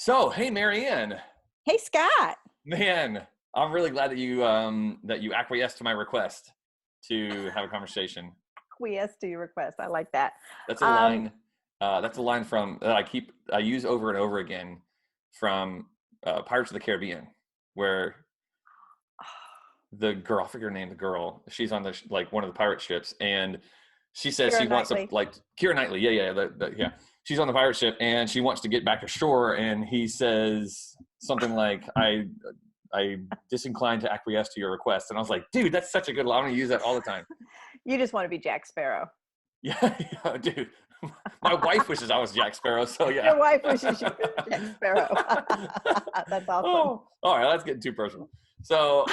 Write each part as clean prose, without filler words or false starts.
So, hey, MaryAnn, Hey, Scott. man, I'm really glad that you acquiesced to my request to have a conversation. Quiesce to your request. I like that. That's a Um, line. That's a line from that I use over and over again from Pirates of the Caribbean, where the girl, I forget her name, the girl, she's on like one of the pirate ships, and she says Keira she wants to Knightley. like Keira Knightley, yeah. She's on the pirate ship and she wants to get back ashore, and he says something like, I disinclined to acquiesce to your request. And I was like, dude, that's such a good line. I'm gonna use that all the time. You just want to be Jack Sparrow. Yeah, yeah, dude. My wife wishes I was Jack Sparrow, so yeah. Your wife wishes you were Jack Sparrow. That's awesome. Oh, all right, let's get too personal. So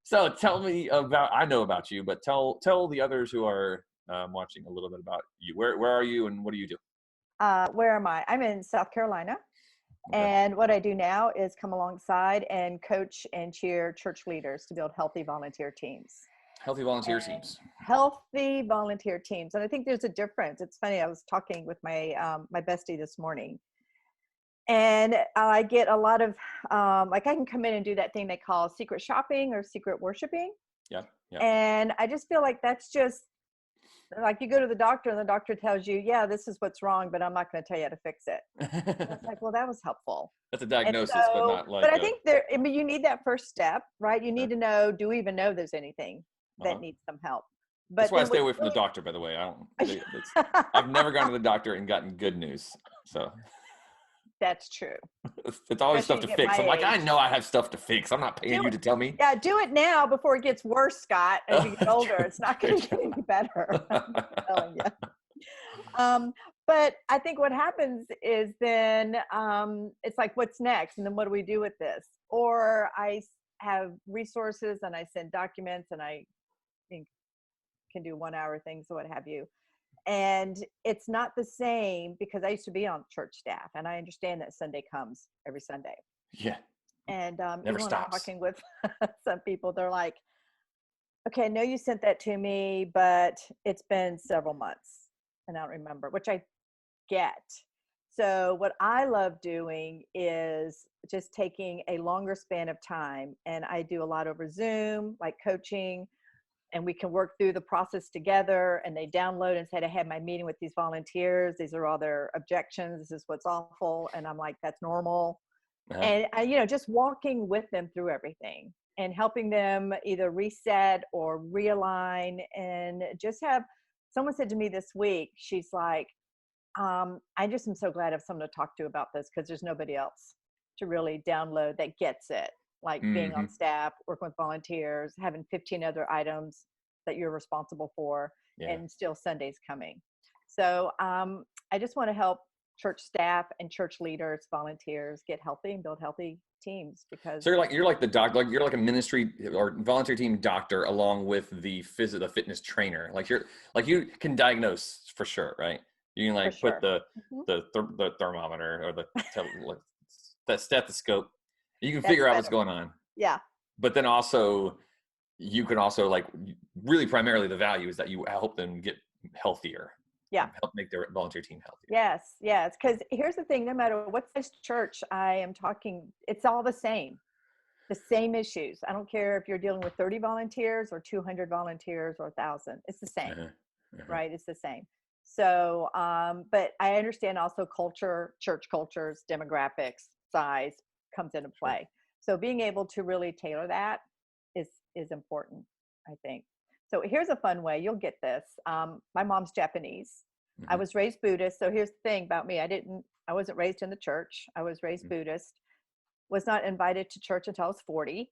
so tell me about, I know about you, but tell the others who are watching a little bit about you. Where are you and what do you do? Where am I? I'm in South Carolina. Okay. And what I do now is come alongside and coach and cheer church leaders to build healthy volunteer teams. Healthy volunteer And teams. healthy volunteer teams. And I think there's a difference. It's funny. I was talking with my bestie this morning, and I get a lot of like I can come in and do that thing they call secret shopping or secret worshiping. Yeah, yeah. And I just feel like that's just like you go to the doctor and the doctor tells you, yeah, this is what's wrong, but I'm not going to tell you how to fix it. And it's like, well, that was helpful. That's a And diagnosis, but so, not like but I a think I mean, you need that first step, right? You need to know, do we even know there's anything uh-huh. that needs some help? That's But why I then stay what away you from the doctor, by the way. I've really, never gone to the doctor and gotten good news. So that's true. it's always stuff Especially to you get fix. my I'm like, I age. know I have stuff to fix. I'm not paying Do you it. to tell me. Yeah, do it now before it gets worse, Scott. As you get older, True, it's not true, going to true. get any better. I'm telling you. But I think what happens is then it's like, what's next? And then what do we do with this? Or have resources and I send documents and I think can do 1 hour things or what have you. And it's not the same because I used to be on church staff and I understand that Sunday comes every Sunday. Yeah, And never even when I'm stops. talking with some people, they're like, okay, I know you sent that to me, but it's been several months and I don't remember, which I get. So what I love doing is just taking a longer span of time, and I do a lot over Zoom, like coaching, and we can work through the process together, and they download and say, I had my meeting with these volunteers. These are all their objections. This is what's awful. And I'm like, that's normal. Uh-huh. And just walking with them through everything and helping them either reset or realign, and just have someone said to me this week, she's like, I just am so glad I have someone to talk to about this because there's nobody else to really download that gets it. Like being Hmm. on staff, working with volunteers, having 15 other items that you're responsible for, Yeah. and still Sunday's coming. So I just want to help church staff and church leaders, volunteers get healthy and build healthy teams So because you're like the doc, like you're like a ministry or volunteer team doctor along with the fitness trainer. Like you can diagnose for sure, right? You can for like put sure. the Hmm. the thermometer or like, that stethoscope. You can That's figure out what's better. going on. Yeah. But then also you can also like really primarily the value is that you help them get healthier, Yeah. help make their volunteer team healthier. Yes, yes. Because here's the thing: no matter what size church I am talking, it's all the same issues. I don't care if you're dealing with 30 volunteers or 200 volunteers or 1,000. It's the same, Uh-huh. Uh-huh. right? It's the same. So, but I understand also culture, church cultures, demographics, size comes into Sure. play. So being able to really tailor that is important, I think. So here's a fun way. You'll get this. My mom's Japanese. I Mm-hmm. was raised Buddhist. So here's the thing about me. I wasn't raised in the church. I was raised Mm-hmm. Buddhist, was not invited to church until I was 40.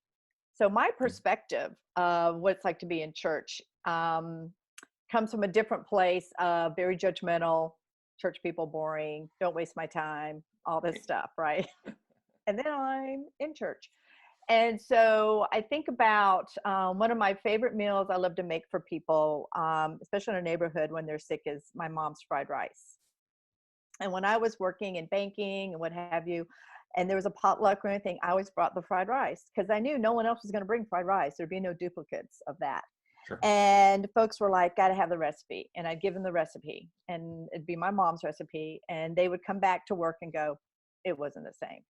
So my perspective of what it's like to be in church comes from a different place, very judgmental, church people boring, don't waste my time, all this stuff, right? And then I'm in church. And so I think about one of my favorite meals I love to make for people, especially in a neighborhood when they're sick, is my mom's fried rice. And when I was working in banking and what have you, and there was a potluck or anything, I always brought the fried rice because I knew no one else was going to bring fried rice. There'd be no duplicates of that. Sure. And folks were like, got to have the recipe. And I'd give them the recipe, and it'd be my mom's recipe. And they would come back to work and go, it wasn't the same.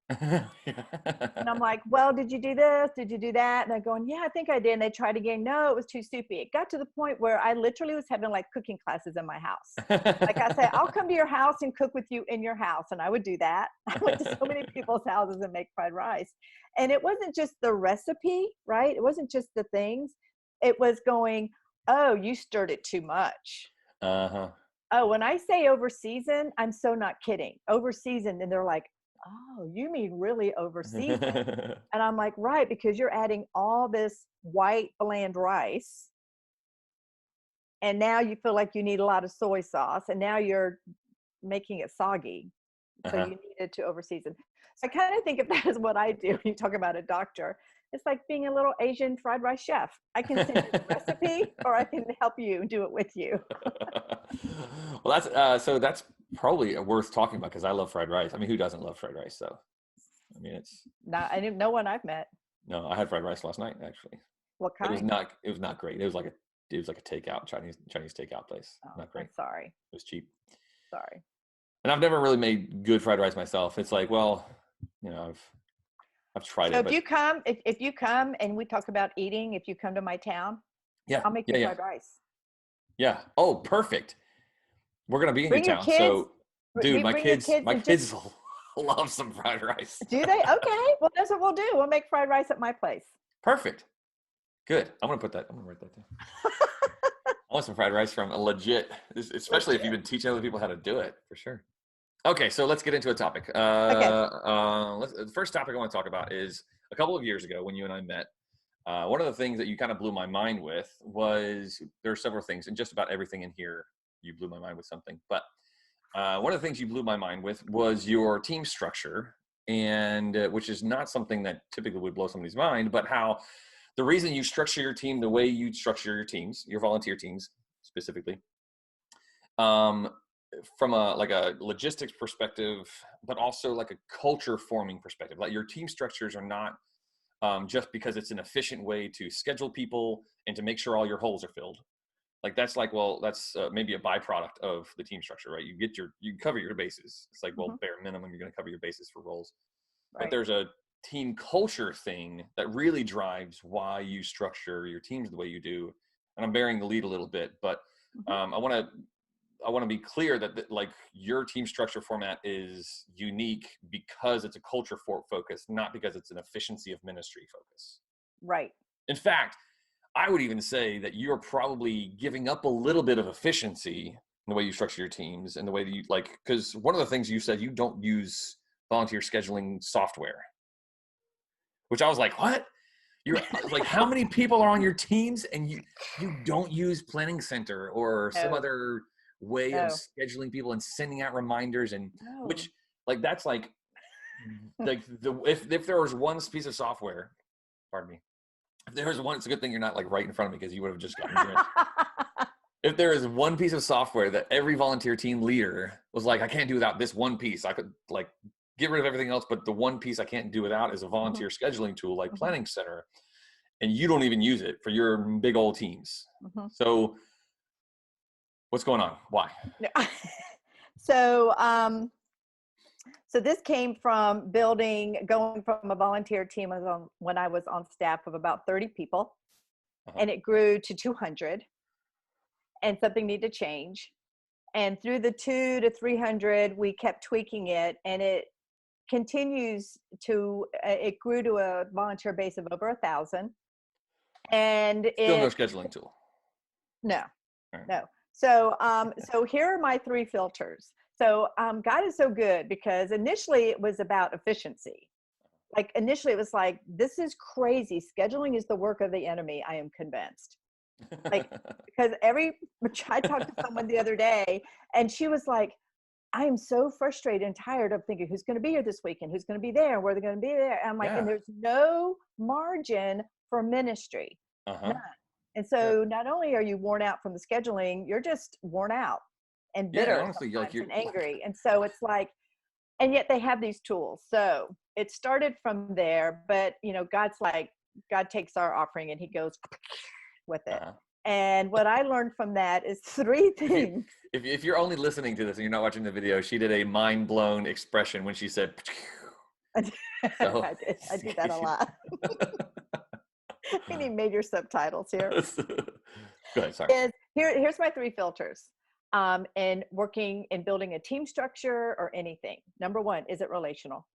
And I'm like, well, did you do this? Did you do that? And they're going, yeah, I think I did. And they tried again. No, it was too soupy. It got to the point where I literally was having like cooking classes in my house. Like I said, I'll come to your house and cook with you in your house. And I would do that. I went to so many people's houses and make fried rice. And it wasn't just the recipe, right? It wasn't just the things. It was going, oh, you stirred it too much. Uh-huh. Oh, when I say over seasoned, I'm so not kidding. Over seasoned. And they're like, oh, you mean really over seasoned? And I'm like, right, because you're adding all this white bland rice. And now you feel like you need a lot of soy sauce. And now you're making it soggy. So Uh-huh. you needed to overseason. So I kind of think of that as what I do when you talk about a doctor. It's like being a little Asian fried rice chef. I can send you the recipe, or I can help you do it with you. Well, so that's probably worth talking about because I love fried rice. I mean, who doesn't love fried rice? So, I mean, No one I've met. no, I had fried rice last night actually. What It was kind? not great. It was like a takeout Chinese takeout place. Oh, Not great. I'm sorry. It was cheap. Sorry. And I've never really made good fried rice myself. It's like, well, I've tried So it, but if you come and we talk about eating, if you come to my town, yeah, I'll make yeah, you yeah, fried rice. yeah. Oh, perfect. We're gonna be in your Bring your town, kids. so dude, my Bring your kids, kids my and just kids love some fried rice. do they? Okay. Well, that's what we'll do. We'll make fried rice at my place. Perfect. Good. I'm gonna write that down. I want some fried rice from a legit, especially if you've been teaching other people how to do it, for sure. Okay, so let's get into a topic. Okay. The first topic I want to talk about is a couple of years ago when you and I met. One of the things that you kind of blew my mind with was there are several things, and just about everything in here you blew my mind with something. But one of the things you blew my mind with was your team structure, and which is not something that typically would blow somebody's mind, but how the reason you structure your team the way you structure your teams, your volunteer teams specifically, um, from a logistics perspective, but also like a culture forming perspective. Like your team structures are not just because it's an efficient way to schedule people and to make sure all your holes are filled. Like that's maybe a byproduct of the team structure, right? You cover your bases. It's like, Mm-hmm. well, bare minimum, you're going to cover your bases for roles. But Right. there's a team culture thing that really drives why you structure your teams the way you do. And I'm bearing the lead a little bit, but Mm-hmm. I want to be clear that like your team structure format is unique because it's a culture focus, not because it's an efficiency of ministry focus. Right. In fact, I would even say that you're probably giving up a little bit of efficiency in the way you structure your teams and the way that you like, because one of the things you said, you don't use volunteer scheduling software, which I was like, what? You're like, how many people are on your teams and you don't use Planning Center or some No. other way of No. scheduling people and sending out reminders, and No. which like that's like if there was one piece of software, pardon me, if there was one, it's a good thing you're not like right in front of me because you would have just gotten drenched. If there is one piece of software that every volunteer team leader was like, I can't do without this one piece, I could like get rid of everything else, but the one piece I can't do without is a Mm-hmm. volunteer scheduling tool like Mm-hmm. Planning Center, and you don't even use it for your big old teams. Mm-hmm. So what's going on? Why? So, so this came from going from a volunteer team when I was on staff of about 30 people, and it grew to 200, and something needed to change. And through the 200 to 300, we kept tweaking it, and it continues to, it grew to a volunteer base of over 1,000. And Still no scheduling tool. no, Right. no. So here are my 3 filters. So God is so good because initially it was about efficiency. Like initially it was like, this is crazy. Scheduling is the work of the enemy. I am convinced. Like, because I talked to someone the other day and she was like, I am so frustrated and tired of thinking who's going to be here this weekend, who's going to be there, and where they're going to be there. And I'm like, and there's no margin for ministry. None. And so not only are you worn out from the scheduling, you're just worn out and bitter honestly, sometimes like and angry. And so it's like, and yet they have these tools. So it started from there, but God takes our offering and he goes with it. And what I learned from that is three things. If you're only listening to this and you're not watching the video, she did a mind blown expression when she said. So, I do that a lot. We need major subtitles here. Go ahead. Sorry. Here's my three filters. In working in building a team structure or anything. Number one, is it relational?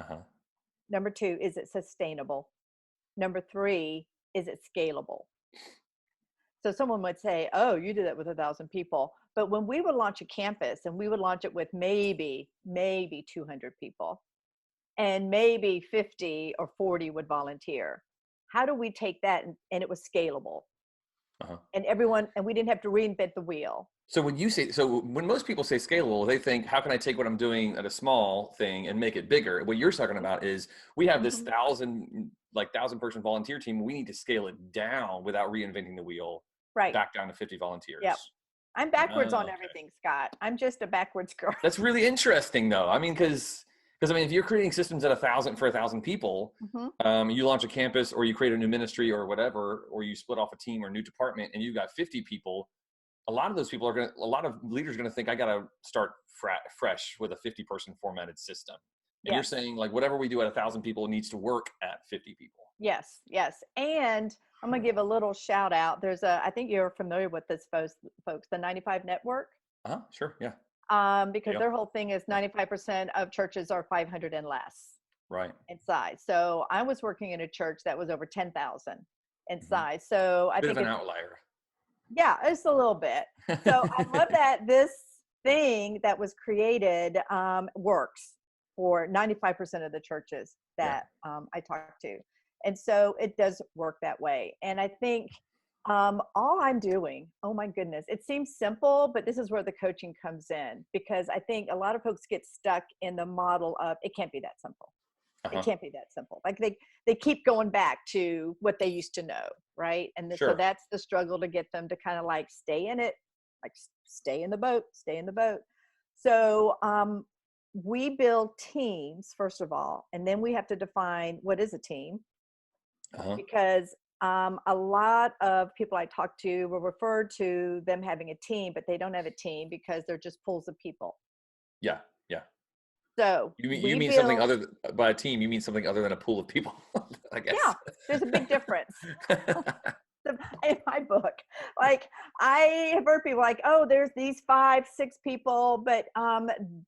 Uh-huh. Number two, is it sustainable? Number three, is it scalable? So someone would say, oh, you did that with 1,000 people. But when we would launch a campus and we would launch it with maybe 200 people and maybe 50 or 40 would volunteer, how do we take that and it was scalable? Uh-huh. And we didn't have to reinvent the wheel. So when most people say scalable, they think, how can I take what I'm doing at a small thing and make it bigger? What you're talking about is we have this 1,000 person volunteer team. We need to scale it down without reinventing the wheel. Right. Back down to 50 volunteers. Yep. I'm backwards on everything, Scott. I'm just a backwards girl. That's really interesting though. I mean, because if you're creating systems at 1,000 people, you launch a campus or you create a new ministry or whatever, or you split off a team or a new department and you've got 50 people, a lot of those people a lot of leaders are going to think, I got to start fresh with a 50 person formatted system. And you're saying like, whatever we do at 1,000 people needs to work at 50 people. Yes. And I'm going to give a little shout out. I think you're familiar with this folks, the 95 Network. Sure. Yeah. Because their whole thing is 95% of churches are 500 and less. Right. In size. So I was working in a church that was over 10,000 in size. So I think it's an outlier. Yeah, it's a little bit. So I love that this thing that was created works for 95% of the churches that I talk to. And so it does work that way. And I think all I'm doing, oh my goodness, it seems simple, but this is where the coaching comes in, because I think a lot of folks get stuck in the model of it can't be that simple. It can't be that simple. Like they keep going back to what they used to know, right? And so that's the struggle to get them to kind of like stay in it, like stay in the boat. So we build teams, first of all, and then we have to define what is a team. Because a lot of people I talk to will refer to them having a team, but they don't have a team because they're just pools of people. Yeah. So you mean something other by a team? You mean something other than a pool of people? I guess. Yeah, there's a big difference. In my book, like I have heard people like, oh, there's these 5-6 people, but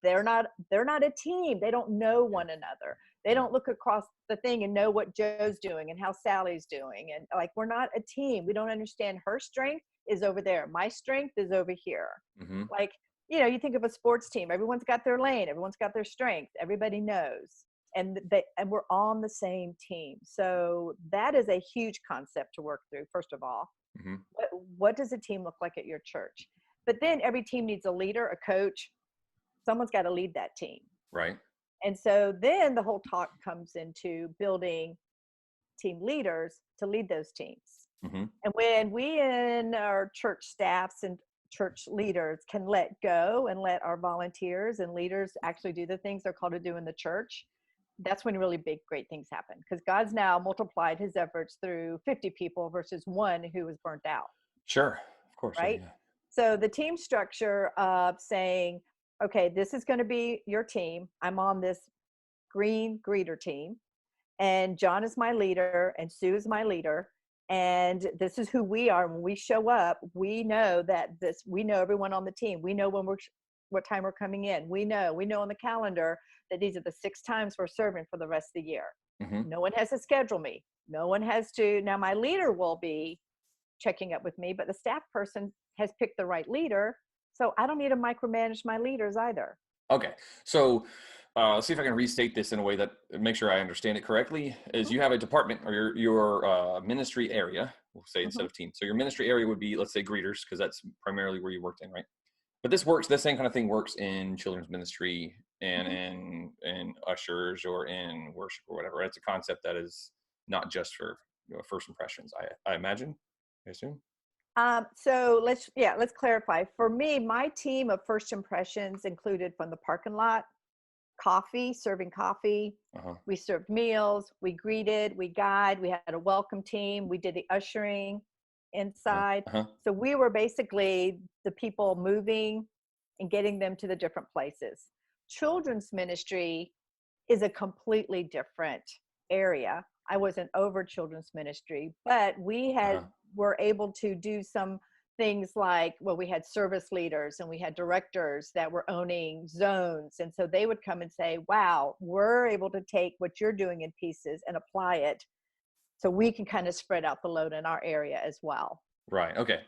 they're not a team. They don't know one another. They don't look across the thing and know what Joe's doing and how Sally's doing. And like, we're not a team. We don't understand her strength is over there. My strength is over here. Like, you think of a sports team, everyone's got their lane, everyone's got their strength, everybody knows, and we're on the same team. So that is a huge concept to work through. First of all, what does a team look like at your church? But then every team needs a leader, a coach, someone's got to lead that team. Right. And so then the whole talk comes into building team leaders to lead those teams. And when we in our church staffs and church leaders can let go and let our volunteers and leaders actually do the things they're called to do in the church, that's when really big, great things happen. Because God's now multiplied his efforts through 50 people versus one who was burnt out. Sure, of course. Right? Yeah. So the team structure of saying, okay, this is going to be your team. I'm on this green greeter team. And John is my leader and Sue is my leader. And this is who we are. When we show up, we know we know everyone on the team. We know what time we're coming in. We know on the calendar that these are the 6 times we're serving for the rest of the year. No one has to schedule me. No one has to. Now my leader will be checking up with me, but the staff person has picked the right leader. So I don't need to micromanage my leaders either. Okay. So let's see if I can restate this in a way that make sure I understand it correctly. Is you have a department or your ministry area, we'll say instead of team. So your ministry area would be, let's say, greeters, because that's primarily where you worked in, right? But this same kind of thing works in children's ministry and in ushers or in worship or whatever. It's a concept that is not just for first impressions, I imagine, I assume. So let's clarify. For me, my team of first impressions included from the parking lot, serving coffee. We served meals, we greeted, we guided, we had a welcome team, we did the ushering inside. Uh-huh. So we were basically the people moving and getting them to the different places. Children's ministry is a completely different area. I wasn't over children's ministry, but we Uh-huh. were able to do some things like, well, we had service leaders and we had directors that were owning zones. And so they would come and say, wow, we're able to take what you're doing in pieces and apply it so we can kind of spread out the load in our area as well. Right. Okay.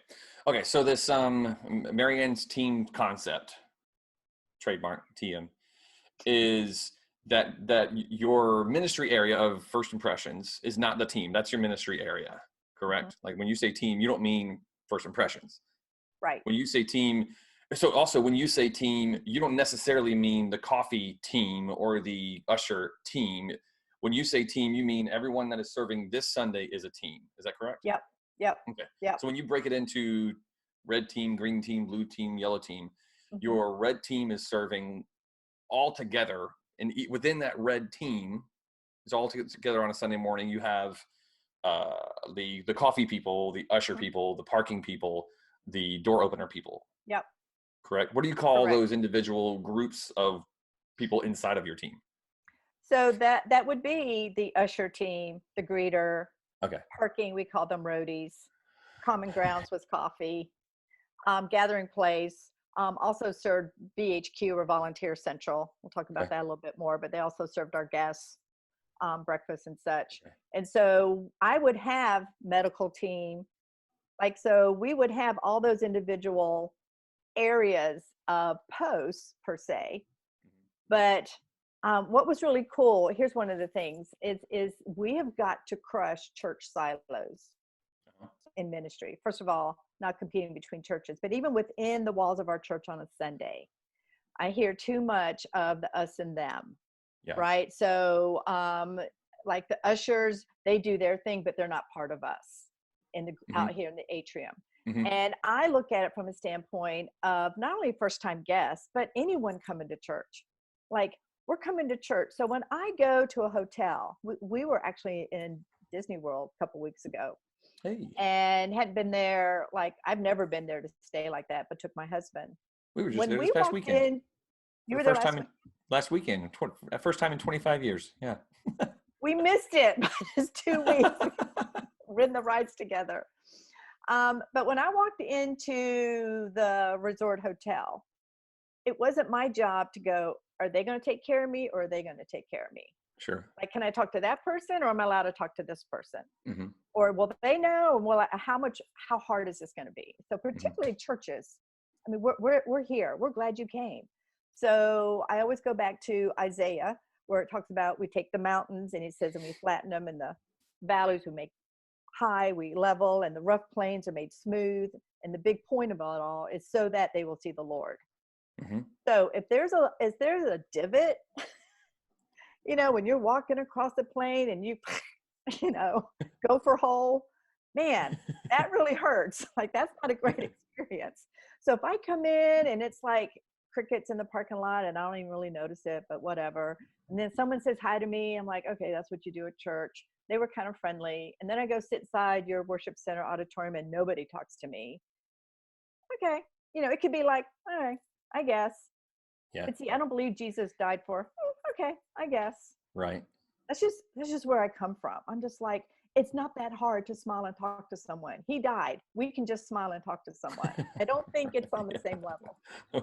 Okay. So this MaryAnn's Team concept, trademark TM, is that your ministry area of first impressions is not the team. That's your ministry area, correct? Mm-hmm. Like when you say team, you don't mean first impressions. Right. When you say team, so also when you say team, you don't necessarily mean the coffee team or the usher team. When you say team, you mean everyone that is serving this Sunday is a team. Is that correct? Yep. Yep. Okay. Yep. So when you break it into red team, green team, blue team, yellow team, Mm-hmm. your red team is serving all together, and within that red team is all together on a Sunday morning. You have the coffee people, the usher Mm-hmm. people, the parking people, the door opener people. Yep. Correct. What do you call Correct. those individual groups of people inside of your team? So that would be the usher team, the greeter, Okay. parking, we call them roadies. Common grounds was coffee. Gathering place also served BHQ or Volunteer Central. We'll talk about Okay. that a little bit more, but they also served our guests breakfast and such. Okay. And so I would have medical team, like, so we would have all those individual areas of posts per se. But what was really cool, here's one of the things, is we have got to crush church silos in ministry. First of all, not competing between churches, but even within the walls of our church on a Sunday, I hear too much of the us and them. Yeah. Right. So like the ushers, they do their thing, but they're not part of us out here in the atrium. Mm-hmm. And I look at it from a standpoint of not only first time guests, but anyone coming to church. Like, we're coming to church. So when I go to a hotel, we were actually in Disney World a couple weeks ago. Hey. And hadn't been there, like, I've never been there to stay like that, but took my husband. We were just When there we this past walked weekend. in, you were there last weekend. First time in 25 years. Yeah. We missed it by just 2 weeks. Ridden the rides together. But when I walked into the resort hotel, it wasn't my job to go, are they going to take care of me or are they going to take care of me? Sure. Like, can I talk to that person or am I allowed to talk to this person? Mm-hmm. Or will they know? Well, how hard is this going to be? So particularly churches, I mean, we're here. We're glad you came. So I always go back to Isaiah, where it talks about we take the mountains and he says, and we flatten them, and the valleys we make high, we level, and the rough plains are made smooth. And the big point of it all is so that they will see the Lord. Mm-hmm. So if there's a divot, you know, when you're walking across the plain and you go for hole, man, that really hurts. Like, that's not a great experience. So if I come in and it's like crickets in the parking lot and I don't even really notice it, but whatever. And then someone says hi to me, I'm like, okay, that's what you do at church. They were kind of friendly. And then I go sit inside your worship center auditorium and nobody talks to me. Okay. You know, it could be like, all right, I guess. Yeah. But see, I don't believe Jesus died for, okay, I guess. Right. That's just where I come from. I'm just like, it's not that hard to smile and talk to someone. He died. We can just smile and talk to someone. I don't think it's on the same level.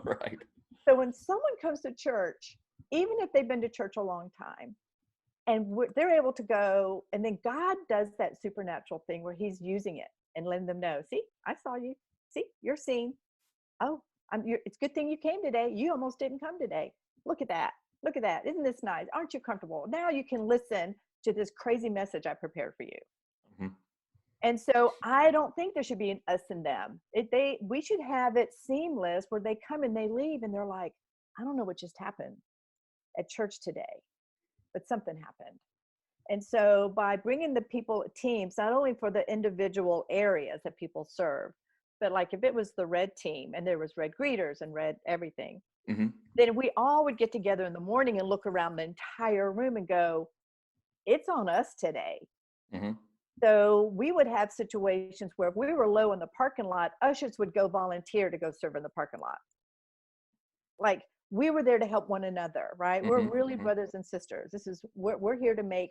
Right. So when someone comes to church, even if they've been to church a long time, and they're able to go, and then God does that supernatural thing where he's using it and letting them know, see, I saw you. See, you're seen. Oh, it's a good thing you came today. You almost didn't come today. Look at that. Look at that. Isn't this nice? Aren't you comfortable? Now you can listen to this crazy message I prepared for you. Mm-hmm. And so I don't think there should be an us and them. We should have it seamless where they come and they leave and they're like, I don't know what just happened at church today, but something happened. And so by bringing the people teams, not only for the individual areas that people serve, but like if it was the red team and there was red greeters and red everything, mm-hmm. then we all would get together in the morning and look around the entire room and go, it's on us today. Mm-hmm. So we would have situations where if we were low in the parking lot, ushers would go volunteer to go serve in the parking lot. Like, we were there to help one another, right? We're Hmm. really Hmm. brothers and sisters. We're here to make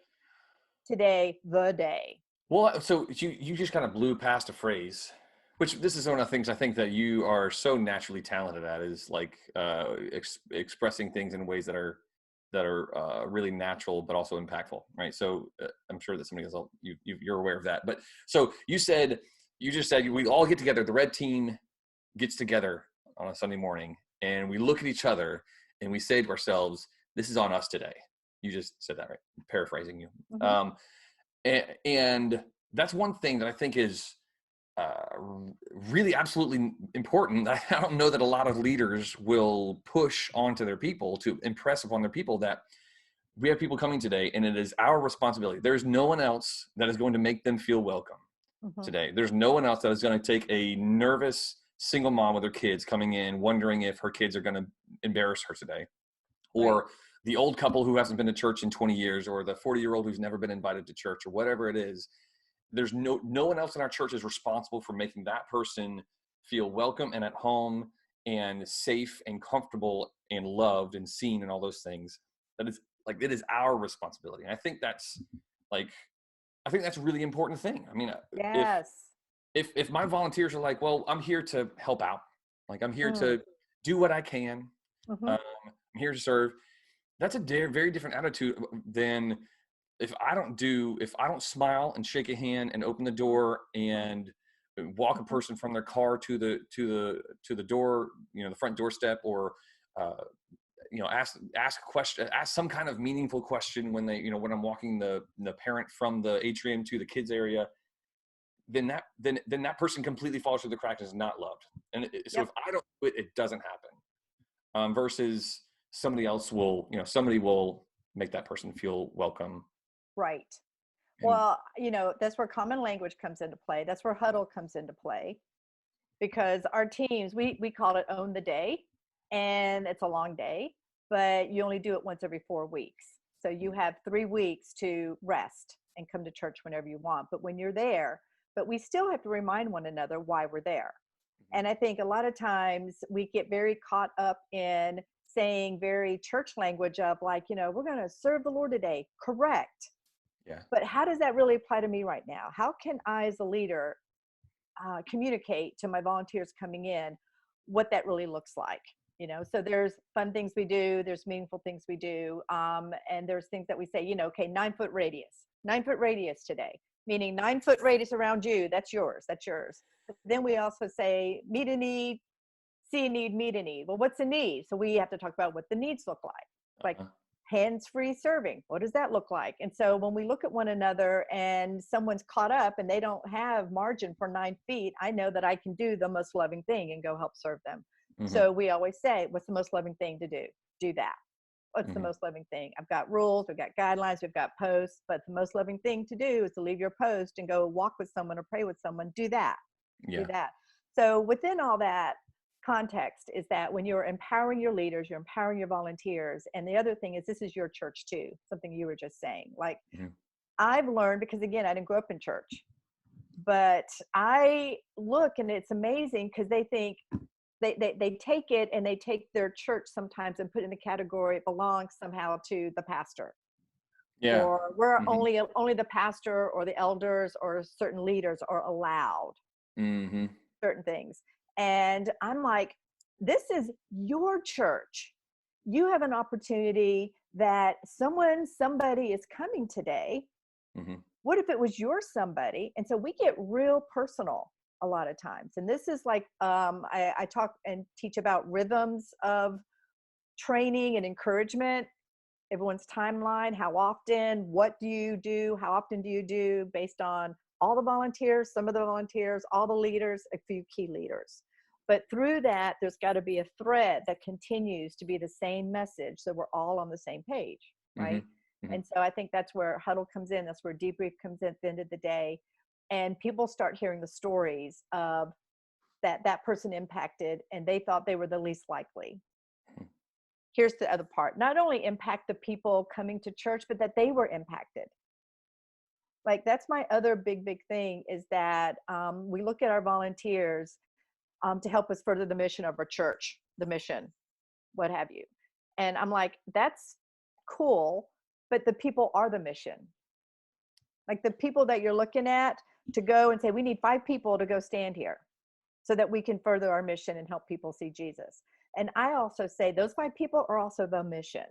today the day. Well, so you just kind of blew past a phrase, which this is one of the things I think that you are so naturally talented at, is like expressing things in ways that are really natural but also impactful, right? So I'm sure that somebody else, you're aware of that. But so you just said we all get together. The red team gets together on a Sunday morning, and we look at each other and we say to ourselves, "This is on us today." You just said that, right? Paraphrasing you. Hmm. And that's one thing that I think is uh, really absolutely important. I don't know that a lot of leaders will push onto their people to impress upon their people that we have people coming today, and it is our responsibility. There's no one else that is going to make them feel welcome Hmm. today. There's no one else that is going to take a nervous single mom with her kids coming in, wondering if her kids are going to embarrass her today, Right. or the old couple who hasn't been to church in 20 years, or the 40-year-old who's never been invited to church, or whatever it is. There's no one else in our church is responsible for making that person feel welcome and at home and safe and comfortable and loved and seen and all those things. That is like, it is our responsibility. And like I think that's a really important thing. I mean, if Yes. if my volunteers are like, well, I'm here to help out, like I'm here Mm. to do what I can, Hmm. I'm here to serve. That's a very different attitude than if I don't smile and shake a hand and open the door and walk a Hmm. person from their car to the door, the front doorstep, or uh, ask a question, ask some kind of meaningful question when when I'm walking the parent from the atrium to the kids area. Then that person completely falls through the cracks and is not loved. And so Yep. if I don't do it, it doesn't happen. Versus somebody will make that person feel welcome. Right. And Well, that's where common language comes into play. That's where huddle comes into play, because our teams, we call it own the day, and it's a long day, but you only do it once every 4 weeks. So you have 3 weeks to rest and come to church whenever you want. But when you're there, but we still have to remind one another why we're there. And I think a lot of times we get very caught up in saying very church language of like, we're going to serve the Lord today. Correct. yeah. But how does that really apply to me right now? How can I, as a leader, communicate to my volunteers coming in what that really looks like? So there's fun things we do, there's meaningful things we do, and there's things that we say, okay, 9-foot radius, 9-foot radius today, meaning 9-foot radius around you. That's yours. That's yours. But then we also say meet a need, see a need, meet a need. Well, what's a need? So we have to talk about what the needs look like Uh-huh. hands-free serving. What does that look like? And so when we look at one another and someone's caught up and they don't have margin for 9 feet, I know that I can do the most loving thing and go help serve them. Hmm. So we always say, what's the most loving thing to do? Do that. What's the Hmm. most loving thing? I've got rules, we've got guidelines, we've got posts, but the most loving thing to do is to leave your post and go walk with someone or pray with someone. Do that. Do Yeah. that. So within all that context is that when you're empowering your leaders, you're empowering your volunteers. And the other thing is, this is your church too, something you were just saying. Like, Hmm. I've learned, because again, I didn't grow up in church, but I look and it's amazing because they think they take it and they take their church sometimes and put it in the category it belongs somehow to the pastor, Yeah. or we're Hmm. only the pastor or the elders or certain leaders are allowed Hmm. certain things. And I'm like, this is your church. You have an opportunity that somebody is coming today. Hmm. What if it was your somebody? And so we get real personal a lot of times. And this is like, I talk and teach about rhythms of training and encouragement, everyone's timeline, how often, what do you do, how often do you do, based on all the volunteers, some of the volunteers, all the leaders, a few key leaders. But through that, there's got to be a thread that continues to be the same message, so we're all on the same page, Hmm. right? Hmm. And so I think that's where huddle comes in. That's where debrief comes in at the end of the day. And people start hearing the stories of that person impacted and they thought they were the least likely. Here's the other part: not only impact the people coming to church, but that they were impacted. Like that's my other big thing is that we look at our volunteers to help us further the mission of our church, the mission, what have you. And I'm like, that's cool, but the people are the mission. Like the people that you're looking at to go and say, we need 5 people to go stand here so that we can further our mission and help people see Jesus. And I also say those 5 people are also the mission.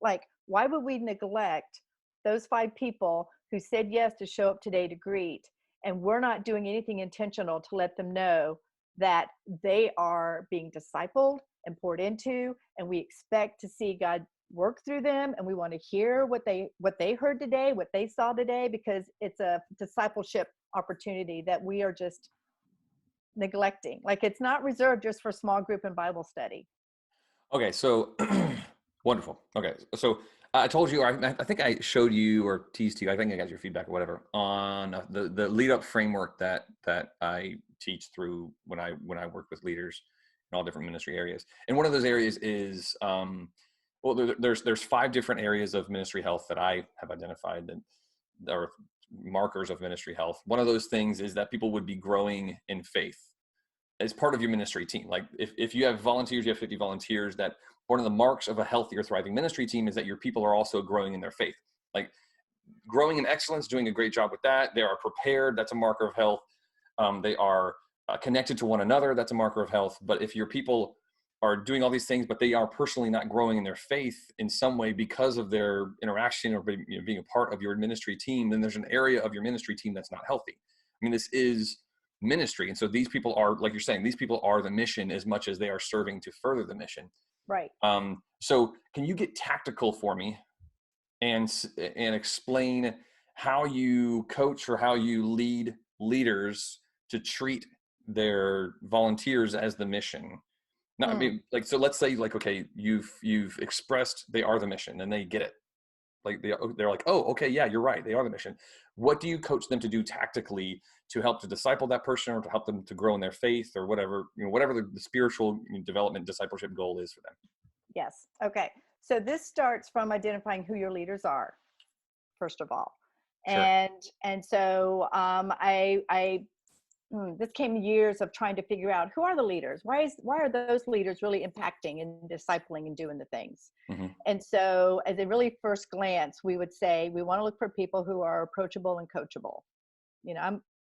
Like, why would we neglect those 5 people who said yes to show up today to greet, and we're not doing anything intentional to let them know that they are being discipled and poured into, and we expect to see God work through them, and we want to hear what they heard today, what they saw today, because it's a discipleship opportunity that we are just neglecting. Like it's not reserved just for small group and Bible study. Okay, so wonderful. Okay, so I told you, or I think I showed you or teased you. I think I got your feedback or whatever on the lead up framework that I teach through when I work with leaders in all different ministry areas. And one of those areas is well, there's 5 different areas of ministry health that I have identified that are markers of ministry health. One of those things is that people would be growing in faith as part of your ministry team. Like if you have volunteers, you have 50 volunteers, that one of the marks of a healthy or thriving ministry team is that your people are also growing in their faith, like growing in excellence, doing a great job with that. They are prepared. That's a marker of health. They are connected to one another. That's a marker of health. But if your people are doing all these things, but they are personally not growing in their faith in some way because of their interaction or being a part of your ministry team, then there's an area of your ministry team that's not healthy. I mean, this is ministry. And so these people are, like you're saying, these people are the mission as much as they are serving to further the mission. Right. So can you get tactical for me and explain how you coach or how you lead leaders to treat their volunteers as the mission? Not, I mean, like, so let's say like, okay, you've expressed they are the mission and they get it. Like they're like, oh, okay, yeah, you're right. They are the mission. What do you coach them to do tactically to help to disciple that person or to help them to grow in their faith or whatever, whatever the spiritual development discipleship goal is for them? Yes. Okay. So this starts from identifying who your leaders are, first of all. Sure. And so this came years of trying to figure out who are the leaders? Why are those leaders really impacting and discipling and doing the things? Mm-hmm. And so as a really first glance, we would say, we want to look for people who are approachable and coachable.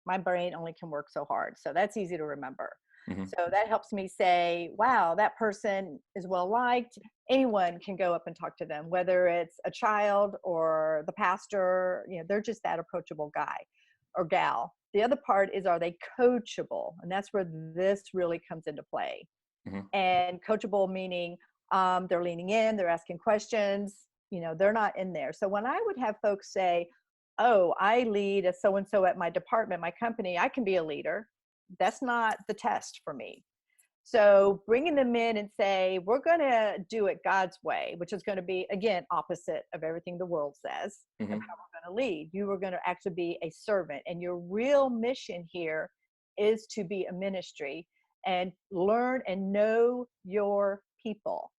My brain only can work so hard. So that's easy to remember. Mm-hmm. So that helps me say, wow, that person is well liked. Anyone can go up and talk to them, whether it's a child or the pastor, they're just that approachable guy or gal. The other part is, are they coachable? And that's where this really comes into play. Mm-hmm. And coachable meaning they're leaning in, they're asking questions, they're not in there. So when I would have folks say, oh, I lead a so-and-so at my department, my company, I can be a leader. That's not the test for me. So bringing them in and say, we're going to do it God's way, which is going to be, again, opposite of everything the world says of how we're going to lead. You are going to actually be a servant. And your real mission here is to be a ministry and learn and know your people.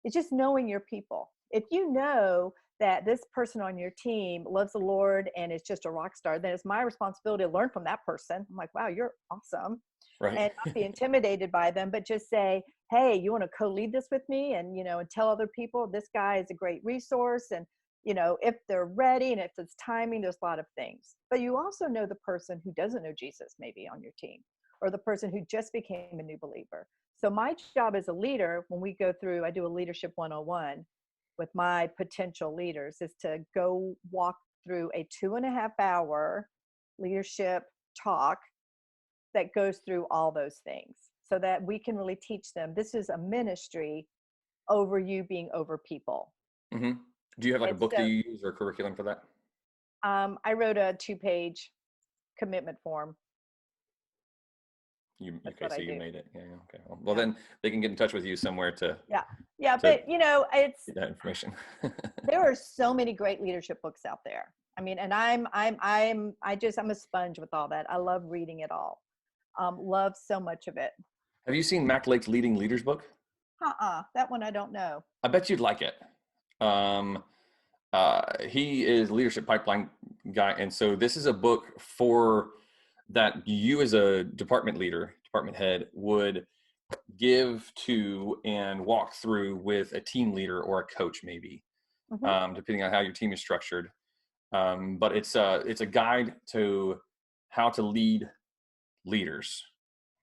It's just knowing your people. If you know that this person on your team loves the Lord and is just a rock star, then it's my responsibility to learn from that person. I'm like, wow, you're awesome. Right. And not be intimidated by them, but just say, hey, you want to co-lead this with me? And, and tell other people this guy is a great resource. And, if they're ready and if it's timing, there's a lot of things. But you also know the person who doesn't know Jesus maybe on your team, or the person who just became a new believer. So my job as a leader, when we go through, I do a leadership 101 with my potential leaders, is to go walk through a 2.5-hour leadership talk that goes through all those things so that we can really teach them this is a ministry over you being over people. Mm-hmm. Do you have like a book that you use or a curriculum for that? I wrote a 2-page commitment form. You made it. Yeah. Okay. Well, then they can get in touch with you somewhere to. Yeah. But it's that information. There are so many great leadership books out there. I mean, and I'm a sponge with all that. I love reading it all. Love so much of it. Have you seen Mac Lake's Leading Leaders book? That one I don't know. I bet you'd like it. He is leadership pipeline guy, and so this is a book for that you as a department leader, department head would give to and walk through with a team leader or a coach, maybe, Mm-hmm. depending on how your team is structured. But it's a guide to how to lead leaders.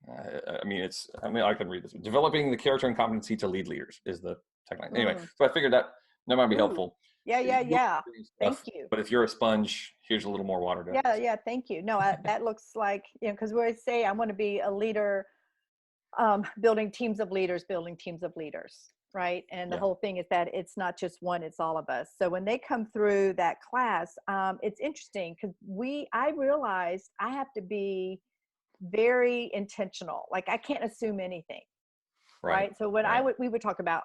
I can read this. Developing the character and competency to lead leaders is the tagline. Anyway, Mm. so I figured that might be Ooh. helpful. Yeah, yeah, yeah. Thank Stuff, you. but if you're a sponge, here's a little more water to. Yeah, yeah, thank you. No, that looks like, because we always say I want to be a leader, building teams of leaders, right? And the Yeah. whole thing is that it's not just one, it's all of us. So when they come through that class, it's interesting because I realized I have to be very intentional. Like I can't assume anything, Right. right? So when Right. we would talk about,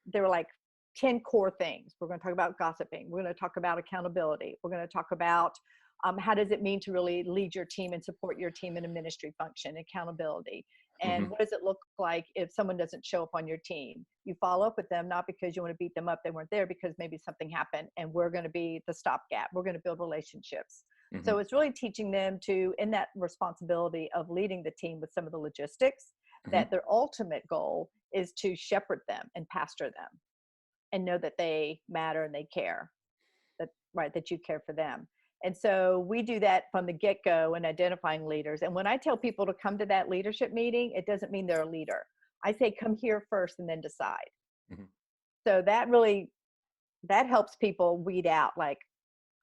there were like 10 core things. We're going to talk about gossiping. We're going to talk about accountability. We're going to talk about how does it mean to really lead your team and support your team in a ministry function, accountability. And Mm-hmm. what does it look like if someone doesn't show up on your team? You follow up with them, not because you want to beat them up. They weren't there because maybe something happened and we're going to be the stopgap. We're going to build relationships. Mm-hmm. So it's really teaching them to, in that responsibility of leading the team with some of the logistics, that their ultimate goal is to shepherd them and pastor them and know that they matter and they care, that you care for them. And so we do that from the get-go in identifying leaders. And when I tell people to come to that leadership meeting, it doesn't mean they're a leader. I say, come here first and then decide. Mm-hmm. So that helps people weed out like,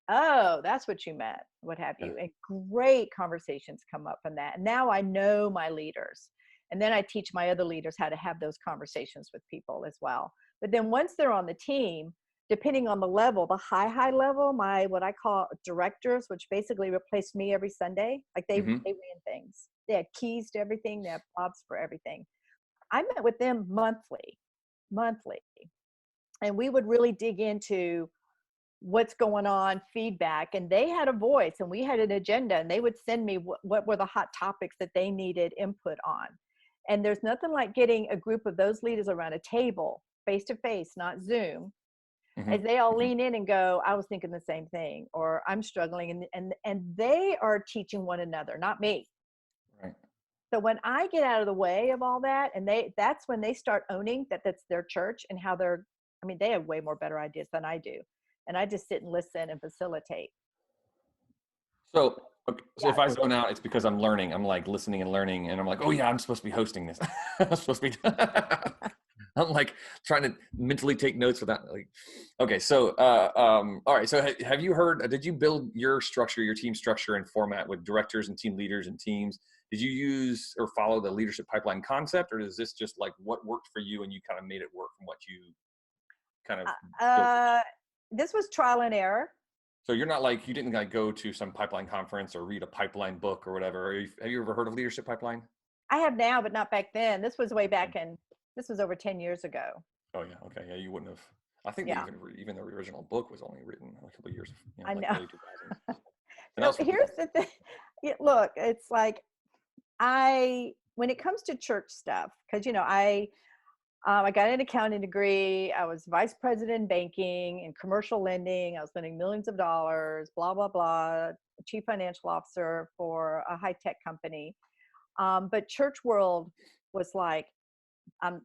oh, that's what you meant, what have you. And great conversations come up from that. And now I know my leaders. And then I teach my other leaders how to have those conversations with people as well. But then once they're on the team, depending on the level, the high level, what I call directors, which basically replaced me every Sunday, like they ran things. They had keys to everything. They had jobs for everything. I met with them monthly. And we would really dig into what's going on, feedback, and they had a voice and we had an agenda, and they would send me what were the hot topics that they needed input on. And there's nothing like getting a group of those leaders around a table, face to face, not Zoom, as they all lean in and go, I was thinking the same thing, or I'm struggling, and they are teaching one another, not me. Right. So when I get out of the way of all that, and that's when they start owning that that's their church and how they have way more better ideas than I do. And I just sit and listen and facilitate. So if I Yeah. zone out, it's because I'm learning. I'm like listening and learning, and I'm like, oh yeah, I'm supposed to be hosting this. I'm supposed to be. I'm like trying to mentally take notes for that. Like, okay, so all right. So have you heard? Did you build your structure, your team structure and format with directors and team leaders and teams? Did you use or follow the leadership pipeline concept, or is this just like what worked for you and you kind of made it work from what you kind of built? This was trial and error. So you're not like, you didn't like go to some pipeline conference or read a pipeline book or whatever. Have you ever heard of leadership pipeline? I have now, but not back then. This was way back this was over 10 years ago. Oh yeah. Okay. Yeah. You wouldn't have, I think Yeah. even the original book was only written a couple of years, I like know. early 2000s. And that So was for here's the thing. Look, it's like when it comes to church stuff, because, I got an accounting degree. I was vice president in banking and commercial lending. I was lending millions of dollars, blah, blah, blah, chief financial officer for a high tech company. But church world was like,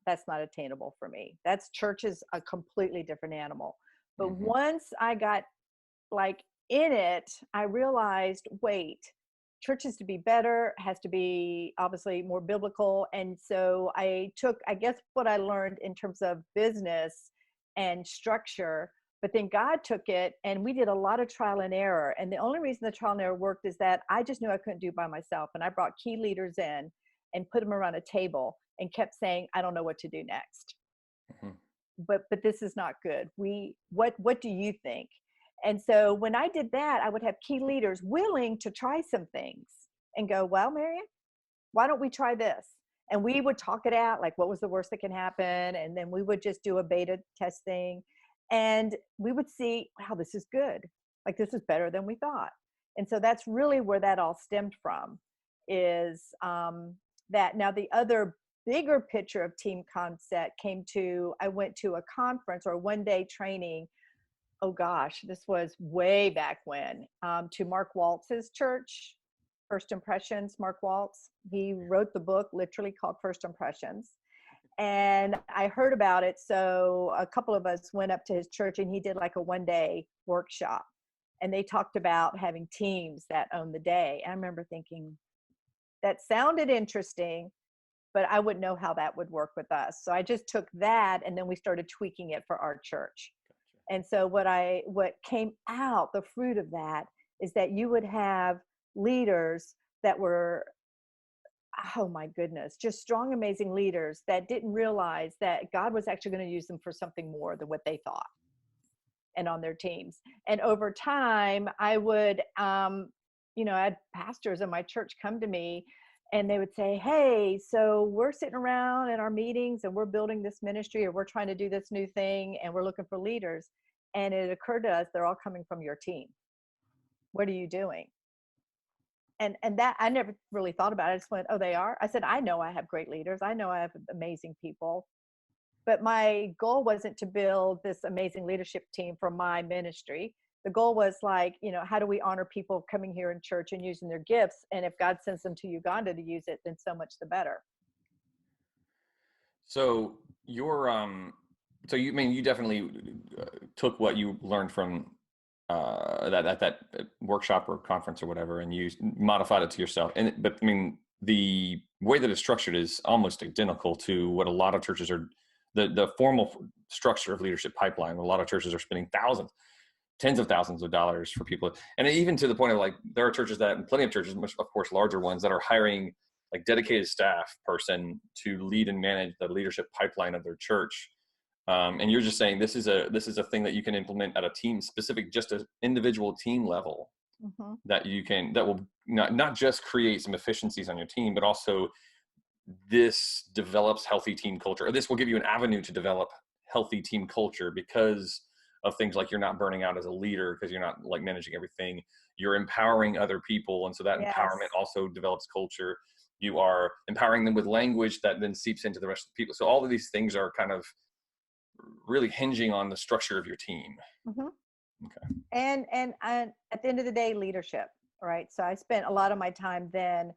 that's not attainable for me. Church is a completely different animal. But once I got like in it, I realized, wait, church is to be better, has to be obviously more biblical. And so I guess what I learned in terms of business and structure, but then God took it and we did a lot of trial and error. And the only reason the trial and error worked is that I just knew I couldn't do it by myself. And I brought key leaders in and put them around a table and kept saying, I don't know what to do next. But this is not good. What do you think? And so when I did that, I would have key leaders willing to try some things and go, well, MaryAnn, why don't we try this? And we would talk it out, like what was the worst that can happen? And then we would just do a beta testing and we would see, wow, this is good. Like this is better than we thought. And so that's really where that all stemmed from, is that. Now the other bigger picture of team concept I went to a conference or a one-day training oh gosh, this was way back when, to Mark Waltz's church, First Impressions. Mark Waltz, he wrote the book literally called First Impressions. And I heard about it. So a couple of us went up to his church and he did like a 1-day workshop. And they talked about having teams that own the day. And I remember thinking, that sounded interesting, but I wouldn't know how that would work with us. So I just took that and then we started tweaking it for our church. And so what came out, the fruit of that, is that you would have leaders that were, oh my goodness, just strong, amazing leaders that didn't realize that God was actually going to use them for something more than what they thought, and on their teams. And over time, I would, I had pastors in my church come to me and they would say, hey, so we're sitting around in our meetings and we're building this ministry, or we're trying to do this new thing and we're looking for leaders. And it occurred to us, they're all coming from your team. What are you doing? And that I never really thought about it. I just went, oh, they are? I said, I know I have great leaders. I know I have amazing people. But my goal wasn't to build this amazing leadership team for my ministry. The goal was like, how do we honor people coming here in church and using their gifts? And if God sends them to Uganda to use it, then so much the better. So you definitely took what you learned from that workshop or conference or whatever, and you modified it to yourself. But the way that it's structured is almost identical to what a lot of churches are. The formal structure of leadership pipeline. A lot of churches are spending tens of thousands of dollars for people, and even to the point of like there are churches and plenty of churches, of course larger ones, that are hiring like dedicated staff person to lead and manage the leadership pipeline of their church. And you're just saying this is a thing that you can implement at a team specific, just an individual team level, mm-hmm. that will not just create some efficiencies on your team, but also this develops healthy team culture, or this will give you an avenue to develop healthy team culture because of things like you're not burning out as a leader because you're not like managing everything. You're empowering other people. And so that yes. empowerment also develops culture. You are empowering them with language that then seeps into the rest of the people. So all of these things are kind of really hinging on the structure of your team. Mm-hmm. Okay. And at the end of the day, leadership, right? So I spent a lot of my time then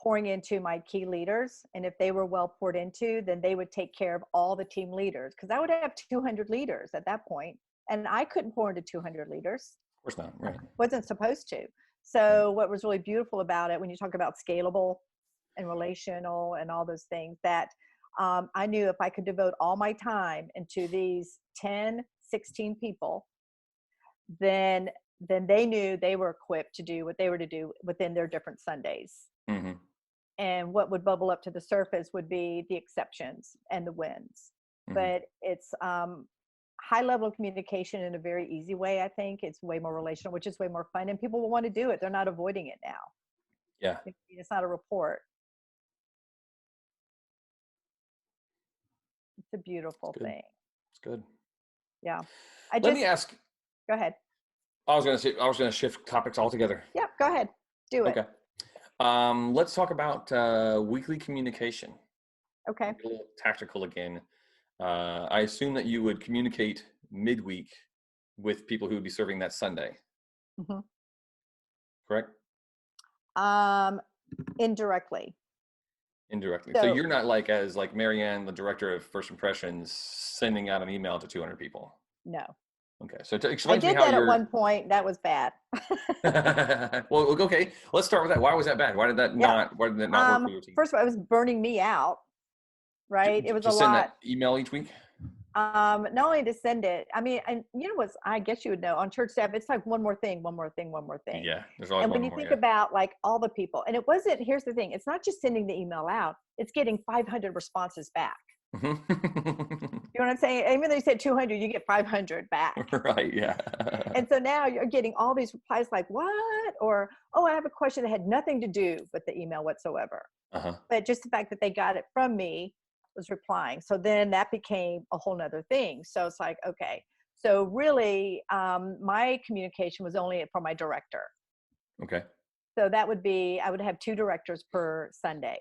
pouring into my key leaders. And if they were well poured into, then they would take care of all the team leaders. Because I would have 200 leaders at that point, and I couldn't pour into 200 leaders. Of course not, right. I wasn't supposed to. So what was really beautiful about it, when you talk about scalable and relational and all those things, that I knew if I could devote all my time into these 10, 16 people, then they knew they were equipped to do what they were to do within their different Sundays. Mm-hmm. And what would bubble up to the surface would be the exceptions and the wins. Mm-hmm. But it's high level of communication in a very easy way. I think it's way more relational, which is way more fun, and people will want to do it. They're not avoiding it now. Yeah. It's not a report. It's a beautiful thing. It's good. Yeah. Let me ask. Go ahead. I was going to shift topics altogether. Yeah, go ahead. Do it. Okay. Let's talk about weekly communication. Okay. A little tactical again. I assume that you would communicate midweek with people who would be serving that Sunday. Mm-hmm. Correct? Indirectly. So you're not like MaryAnn, the director of First Impressions, sending out an email to 200 people. No. Okay, so explain to me how I did that at one point. That was bad. Well, okay, let's start with that. Why was that bad? Why did that not work for your team? First of all, it was burning me out, right? It was a lot. Send that email each week? Not only to send it, I mean, and I guess you would know, on church staff, it's like one more thing. Yeah, there's always and when you think about like all the people, and it wasn't, here's the thing, it's not just sending the email out, it's getting 500 responses back. You know what I'm saying? Even though you said 200, you get 500 back. Right, yeah. And so now you're getting all these replies like, what? Or, oh, I have a question that had nothing to do with the email whatsoever. Uh-huh. But just the fact that they got it from me was replying. So then that became a whole nother thing. So it's like, okay. So really, my communication was only for my director. Okay. So that would be, I would have 2 directors per Sunday.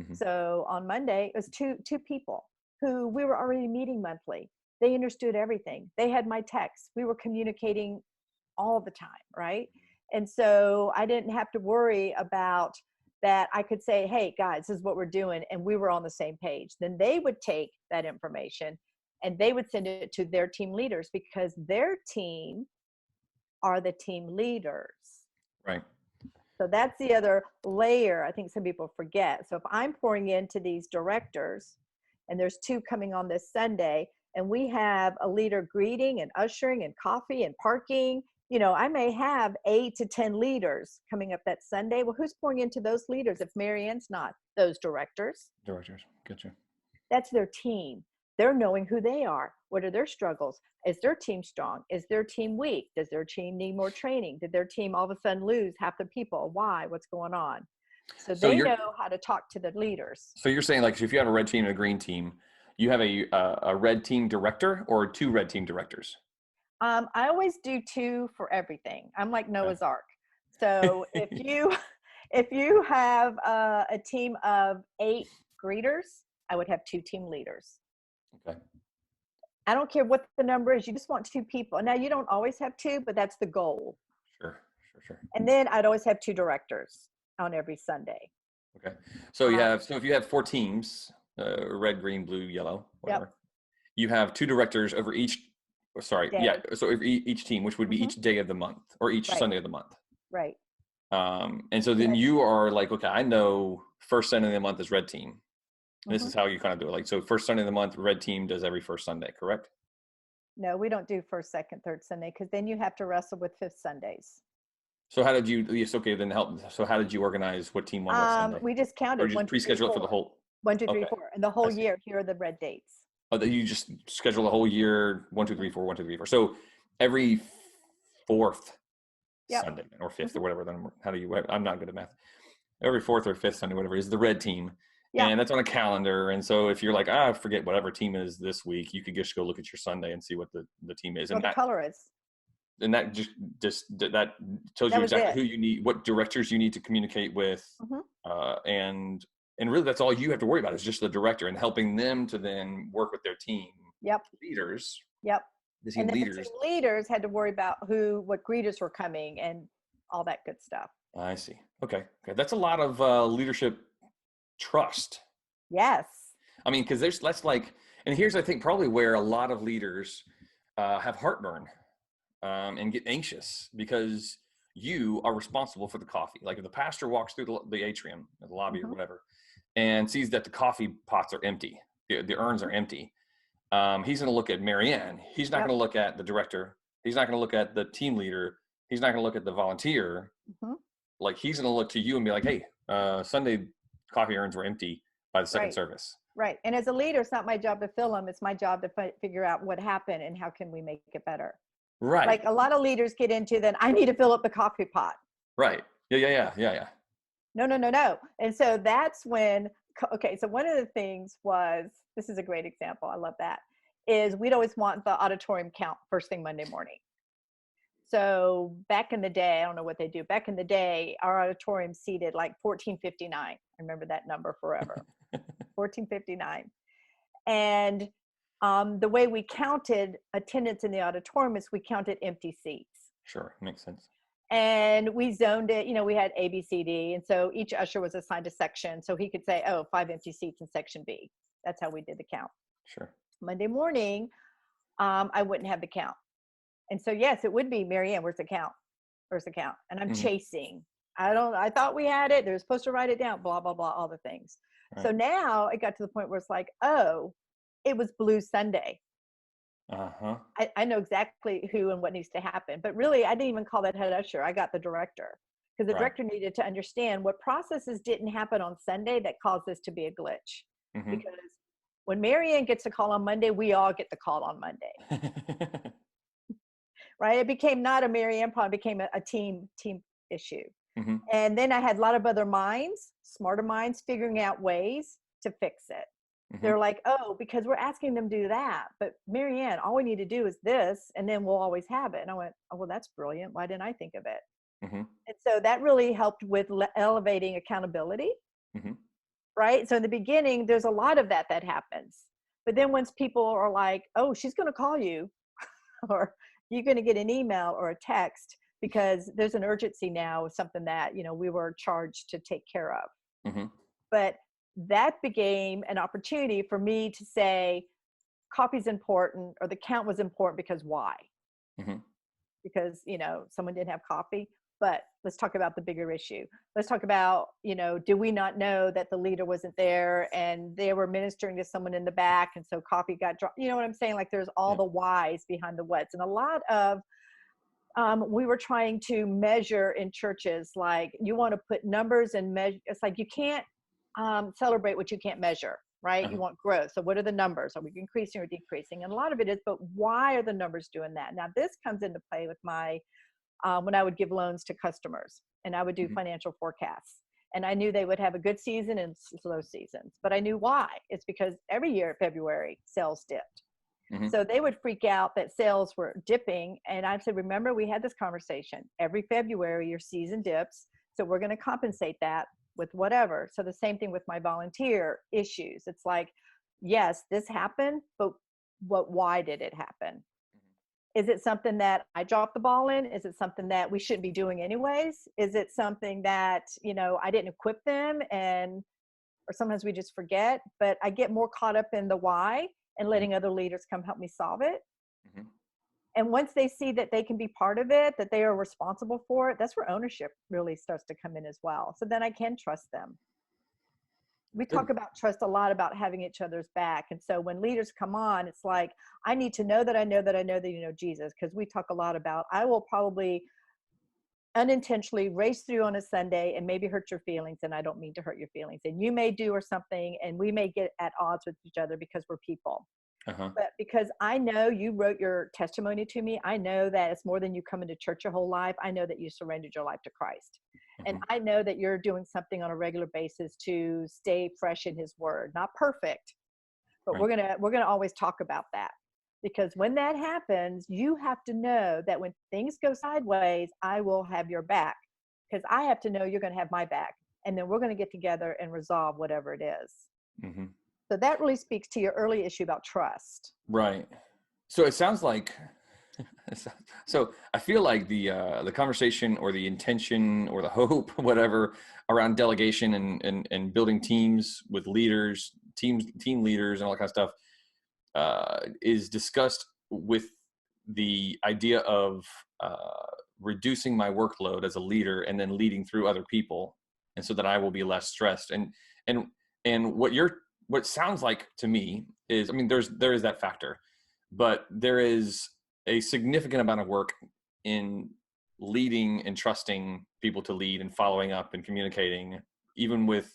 Mm-hmm. So on Monday, it was two people who we were already meeting monthly. They understood everything. They had my texts. We were communicating all the time, right? And so I didn't have to worry about that. I could say, hey, guys, this is what we're doing. And we were on the same page. Then they would take that information and they would send it to their team leaders, because their team are the team leaders. Right. So that's the other layer I think some people forget. So if I'm pouring into these directors, and there's 2 coming on this Sunday, and we have a leader greeting and ushering and coffee and parking, I may have 8 to 10 leaders coming up that Sunday. Well, who's pouring into those leaders if MaryAnn's not? Those directors. Directors. Gotcha. That's their team. They're knowing who they are. What are their struggles? Is their team strong? Is their team weak? Does their team need more training? Did their team all of a sudden lose half the people? Why? What's going on? So they know how to talk to the leaders. So you're saying, like, if you have a red team and a green team, you have a red team director or 2 red team directors? I always do 2 for everything. I'm like Noah's Ark. So if you have a team of 8 greeters, I would have 2 team leaders. Okay. I don't care what the number is. You just want 2 people. Now, you don't always have 2, but that's the goal. Sure. And then I'd always have 2 directors on every Sunday. Okay. So if you have 4 teams, red, green, blue, yellow, whatever, you have 2 directors over each. Sorry. Day. Yeah. So over each team, which would be each day of the month or each Sunday of the month. Right. And so then you are like, okay, I know first Sunday of the month is red team. This is how you kind of do it. Like, so first Sunday of the month, red team does every first Sunday, correct? No, we don't do first, second, third Sunday, because then you have to wrestle with 5th Sundays. So how did you? Yes, okay, then help. So how did you organize what team won what Sunday? We just counted. Or just pre-schedule it for the whole. 1, 2, 3, 4, and the whole year. Here are the red dates. Oh, that you just schedule the whole year 1, 2, 3, 4, 1, 2, 3, 4. So every 4th Sunday or 5th or whatever. Then how do you? I'm not good at math. Every 4th or 5th Sunday, whatever, is the red team. Yeah. And that's on a calendar. And so if you're like, I forget whatever team is this week, you could just go look at your Sunday and see what the team is. What the color is. And that just that tells you exactly who you need, what directors you need to communicate with. And really that's all you have to worry about is just the director and helping them to then work with their team leaders. The team leaders. The team leaders had to worry about what greeters were coming and all that good stuff. I see. Okay. That's a lot of leadership trust. Yes. I mean, because that's like, and here's I think probably where a lot of leaders have heartburn and get anxious because you are responsible for the coffee. Like if the pastor walks through the atrium, the lobby or whatever, and sees that the coffee pots are empty, the urns are empty, he's going to look at MaryAnn. He's not going to look at the director. He's not going to look at the team leader. He's not going to look at the volunteer. Like he's going to look to you and be like, hey, Sunday coffee urns were empty by the second service. Right. And as a leader, it's not my job to fill them. It's my job to figure out what happened and how can we make it better. Right. Like a lot of leaders get into then I need to fill up the coffee pot. Right. Yeah. No. And so that's when, so one of the things was, this is a great example. I love that, is we'd always want the auditorium count first thing Monday morning. So back in the day, I don't know what they do. Back in the day, our auditorium seated like 1459. I remember that number forever. 1459. And the way we counted attendance in the auditorium is we counted empty seats. Sure, makes sense. And we zoned it, we had A, B, C, D. And so each usher was assigned a section. So he could say, 5 empty seats in section B. That's how we did the count. Sure. Monday morning, I wouldn't have the count. And so, yes, it would be, MaryAnn, where's the count? Where's the count? And I'm chasing. I thought we had it. They're supposed to write it down, blah, blah, blah, all the things. Right. So now it got to the point where it's like, it was Blue Sunday. I know exactly who and what needs to happen. But really, I didn't even call that head usher. I got the director. Because the director needed to understand what processes didn't happen on Sunday that caused this to be a glitch. Because when MaryAnn gets a call on Monday, we all get the call on Monday. Right? It became not a MaryAnn problem, it became a team issue. And then I had a lot of other minds, smarter minds, figuring out ways to fix it. They're like, because we're asking them to do that. But MaryAnn, all we need to do is this, and then we'll always have it. And I went, well, that's brilliant. Why didn't I think of it? And so that really helped with elevating accountability. Right? So in the beginning, there's a lot of that happens. But then once people are like, oh, she's going to call you, or you're going to get an email or a text because there's an urgency now with something that, you know, we were charged to take care of. Mm-hmm. But that became an opportunity for me to say, copy's important, or the count was important because why? Mm-hmm. Because, you know, someone didn't have coffee. But let's talk about the bigger issue. Let's talk about, you know, do we not know that the leader wasn't there and they were ministering to someone in the back, and so coffee got dropped? You know what I'm saying? Like, there's all Yeah. the whys behind the whats. And a lot of we were trying to measure in churches, like, you want to put numbers and measure. It's like, you can't celebrate what you can't measure, right? You Uh-huh. want growth. So what are the numbers? Are we increasing or decreasing? And a lot of it is, but why are the numbers doing that? Now, this comes into play with my when I would give loans to customers and I would do Mm-hmm. financial forecasts. And I knew they would have a good season and slow seasons, but I knew why. It's because every year in February, sales dipped. Mm-hmm. So they would freak out that sales were dipping. And I said, remember, we had this conversation. Every February, your season dips. So we're going to compensate that with whatever. So the same thing with my volunteer issues. It's like, yes, this happened, but why did it happen? Is it something that I dropped the ball in? Is it something that we shouldn't be doing anyways? Is it something that, you know, I didn't equip them, and, or sometimes we just forget? But I get more caught up in the why and letting other leaders come help me solve it. Mm-hmm. And once they see that they can be part of it, that they are responsible for it, that's where ownership really starts to come in as well. So then I can trust them. We talk about trust a lot, about having each other's back. And so when leaders come on, it's like, I need to know that I know that I know that you know Jesus. Because we talk a lot about, I will probably unintentionally race through on a Sunday and maybe hurt your feelings, and I don't mean to hurt your feelings. And you may do or something, and we may get at odds with each other because we're people. Uh-huh. But because I know you wrote your testimony to me, I know that it's more than you coming to church your whole life. I know that you surrendered your life to Christ. And Mm-hmm. I know that you're doing something on a regular basis to stay fresh in his word. Not perfect, but Right. we're gonna always talk about that. Because when that happens, you have to know that when things go sideways, I will have your back. Because I have to know you're going to have my back. And then we're going to get together and resolve whatever it is. Mm-hmm. So that really speaks to your early issue about trust. Right. So it sounds like, so I feel like the conversation or the intention or the hope, whatever, around delegation and building teams with leaders, team leaders and all that kind of stuff, is discussed with the idea of reducing my workload as a leader and then leading through other people, and so that I will be less stressed. And what sounds like to me is, I mean, there is that factor, but there is a significant amount of work in leading and trusting people to lead and following up and communicating, even with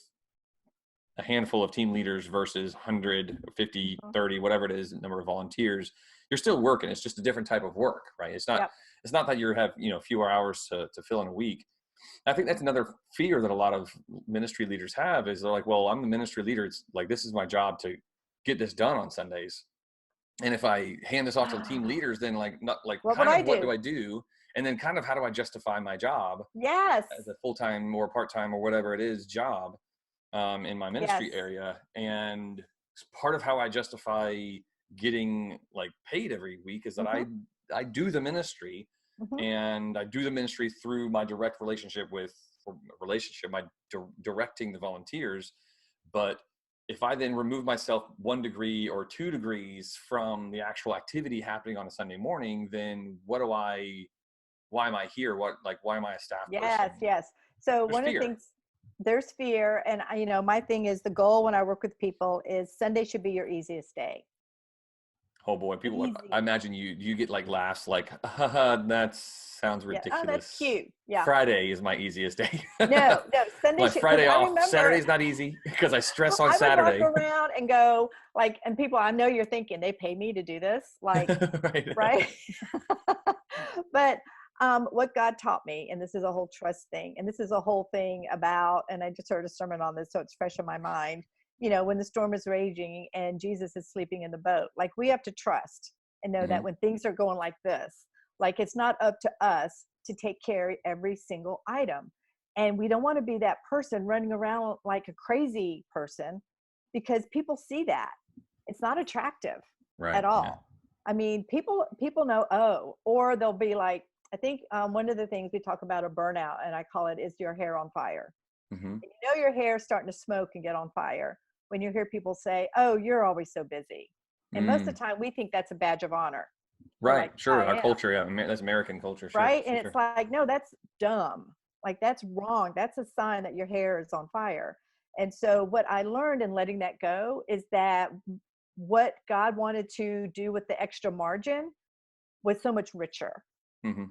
a handful of team leaders versus 100, 50, 30, whatever it is, number of volunteers. You're still working. It's just a different type of work, right? It's not, Yep. it's not that you have, you know, fewer hours to fill in a week. I think that's another fear that a lot of ministry leaders have, is they're like, well, I'm the ministry leader. It's like, this is my job to get this done on Sundays. And if I hand this off to the team leaders, then What would I what do? do I do? And then kind of, how do I justify my job Yes. as a full-time or part-time or whatever it is job in my ministry Yes. area? And part of how I justify getting like paid every week is that I do the ministry, and I do the ministry through my direct relationship my directing the volunteers. But if I then remove myself 1 degree or 2 degrees from the actual activity happening on a Sunday morning, then why am I here? Why am I a staff person? Yes. So There's one of the fear. things, there's fear. And you know, my thing is, the goal when I work with people is Sunday should be your easiest day. Oh boy, people! Easy. I imagine you get like laughs, like, that sounds Yeah. ridiculous. Oh, that's cute. Yeah. Friday is my easiest day. No, Sunday My should, because Friday I off. remember Saturday's not easy because I stress on I would walk Saturday. around and go like, and people, I know you're thinking, they pay me to do this, like, right? But what God taught me, and this is a whole trust thing, and this is a whole thing about, and I just heard a sermon on this, so it's fresh in my mind. You know, when the storm is raging and Jesus is sleeping in the boat, like, we have to trust and know that when things are going like this, like, it's not up to us to take care of every single item. And we don't want to be that person running around like a crazy person, because people see that. It's not attractive Right. at Yeah. all. I mean, people know, oh, or they'll be like, I think one of the things we talk about a burnout, and I call it, is your hair on fire. Mm-hmm. And you know your hair is starting to smoke and get on fire when you hear people say, oh, you're always so busy. And most of Mm. the time we think that's a badge of honor. We're Right. like, Sure. Our I am, culture. Yeah. That's American culture. Sure. right? And Sure. it's Sure. like, no, that's dumb. Like, that's wrong. That's a sign that your hair is on fire. And so what I learned in letting that go is that what God wanted to do with the extra margin was so much richer. Mm-hmm.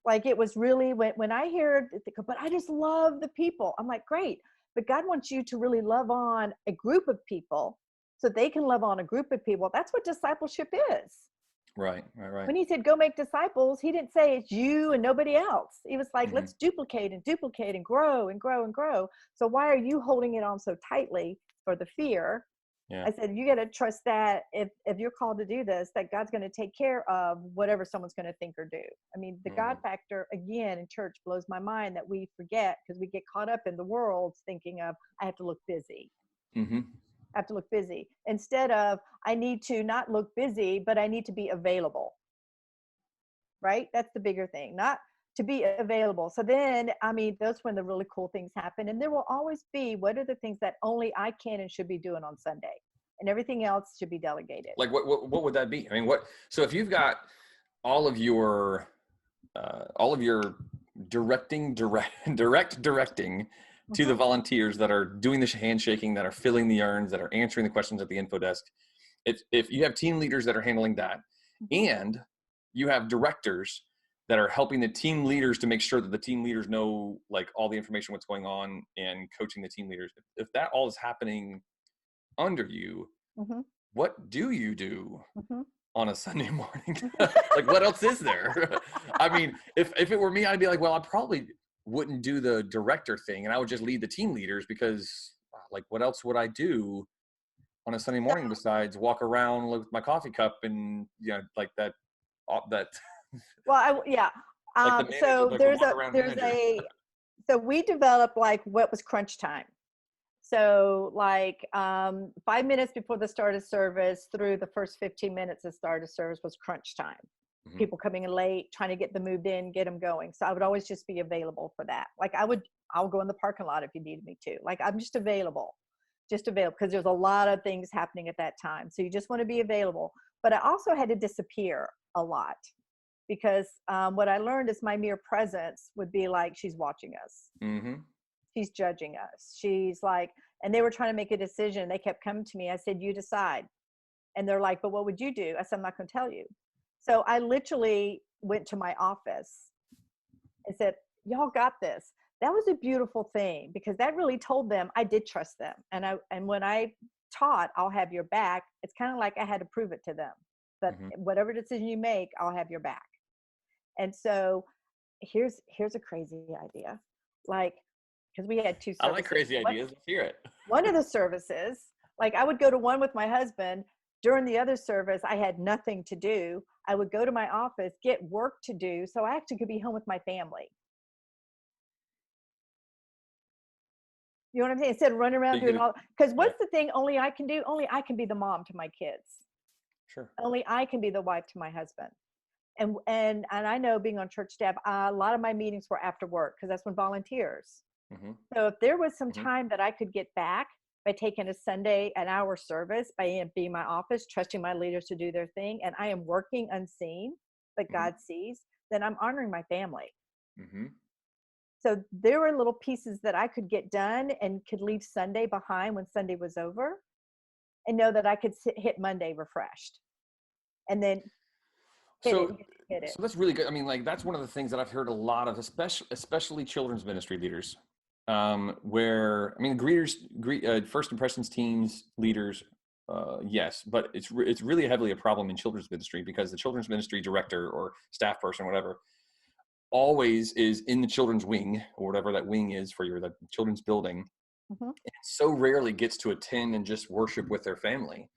Like, it was really, when I hear, but I just love the people. I'm like, great. But God wants you to really love on a group of people so they can love on a group of people. That's what discipleship is. Right. Right. Right. When he said, go make disciples, he didn't say it's you and nobody else. He was like, Mm-hmm. let's duplicate and duplicate and grow and grow and grow. So why are you holding it on so tightly for the fear? Yeah. I said, you got to trust that if you're called to do this, that God's going to take care of whatever someone's going to think or do. I mean, the God Mm-hmm. factor, again, in church blows my mind that we forget, because we get caught up in the world thinking of, I have to look busy. Mm-hmm. I have to look busy. Instead of, I need to not look busy, but I need to be available. Right? That's the bigger thing, not to be available. So then, I mean, that's when the really cool things happen. And there will always be, what are the things that only I can and should be doing on Sunday? And everything else should be delegated. Like what would that be? I mean, so if you've got all of your directing to the Mhm. volunteers that are doing the handshaking, that are filling the urns, that are answering the questions at the info desk, if you have team leaders that are handling that, Mhm. and you have directors that are helping the team leaders to make sure that the team leaders know like all the information, what's going on, and coaching the team leaders, if that all is happening under you, Mhm. what do you do Mhm. on a Sunday morning? Like, what else is there? I mean, if it were me, I'd be like, well, I probably wouldn't do the director thing, and I would just lead the team leaders, because like, what else would I do on a Sunday morning besides walk around with my coffee cup and, you know, like that Well, yeah. like the manager, So like the walk around manager. so we developed like what was crunch time. So like 5 minutes before the start of service through the first 15 minutes of start of service was crunch time. Mm-hmm. People coming in late, trying to get them moved in, get them going. So I would always just be available for that. Like I'll go in the parking lot if you need me to. Like, I'm just available, because there's a lot of things happening at that time. So you just want to be available. But I also had to disappear a lot, because what I learned is my mere presence would be like, she's watching us. Mm-hmm. She's judging us. She's like, and they were trying to make a decision. They kept coming to me. I said, you decide. And they're like, but what would you do? I said, I'm not going to tell you. So I literally went to my office and said, y'all got this. That was a beautiful thing, because that really told them I did trust them. And when I taught, I'll have your back, it's kind of like I had to prove it to them that Mm-hmm. whatever decision you make, I'll have your back. And so here's a crazy idea. Like, because we had two I like services. crazy ideas. Let's hear it. One of the services, like, I would go to one with my husband. During the other service, I had nothing to do. I would go to my office, get work to do, so I actually could be home with my family. You know what I'm saying? Instead of running So around you doing could, all, because yeah, what's the thing only I can do? Only I can be the mom to my kids. sure. Only I can be the wife to my husband. And I know, being on church staff, a lot of my meetings were after work, because that's when volunteers. Mm-hmm. So if there was some Mm-hmm. time that I could get back by taking a Sunday, an hour service, by being in my office, trusting my leaders to do their thing, and I am working unseen, but Mm-hmm. God sees, then I'm honoring my family. Mm-hmm. So there were little pieces that I could get done and could leave Sunday behind when Sunday was over, and know that I could hit Monday refreshed, and then hit it, So, hit it. so that's really good. I mean, like, that's one of the things that I've heard a lot of, especially children's ministry leaders, where, I mean, first impressions teams leaders, yes, but it's really heavily a problem in children's ministry, because the children's ministry director or staff person, whatever, always is in the children's wing, or whatever that wing is for the children's building, Mm-hmm. and so rarely gets to attend and just worship with their family,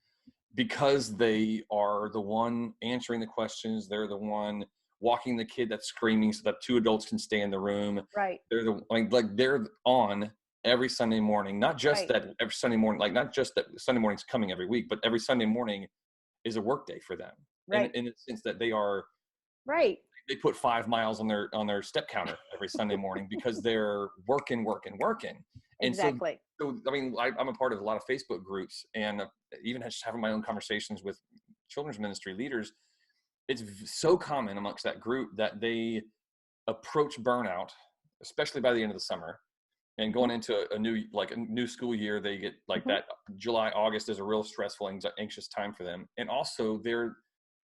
because they are the one answering the questions. They're the one walking the kid that's screaming so that two adults can stay in the room. Right. They're they're on every Sunday morning, not just Right. that every Sunday morning, like not just that Sunday morning's coming every week, but every Sunday morning is a work day for them. Right. In the sense that they Right. put 5 miles on their step counter every Sunday morning because they're working. And Exactly. so I mean, I'm a part of a lot of Facebook groups, and even just having my own conversations with children's ministry leaders. It's so common amongst that group that they approach burnout, especially by the end of the summer, and going into a new school year. They get like that July, August is a real stressful, anxious time for them. And also they're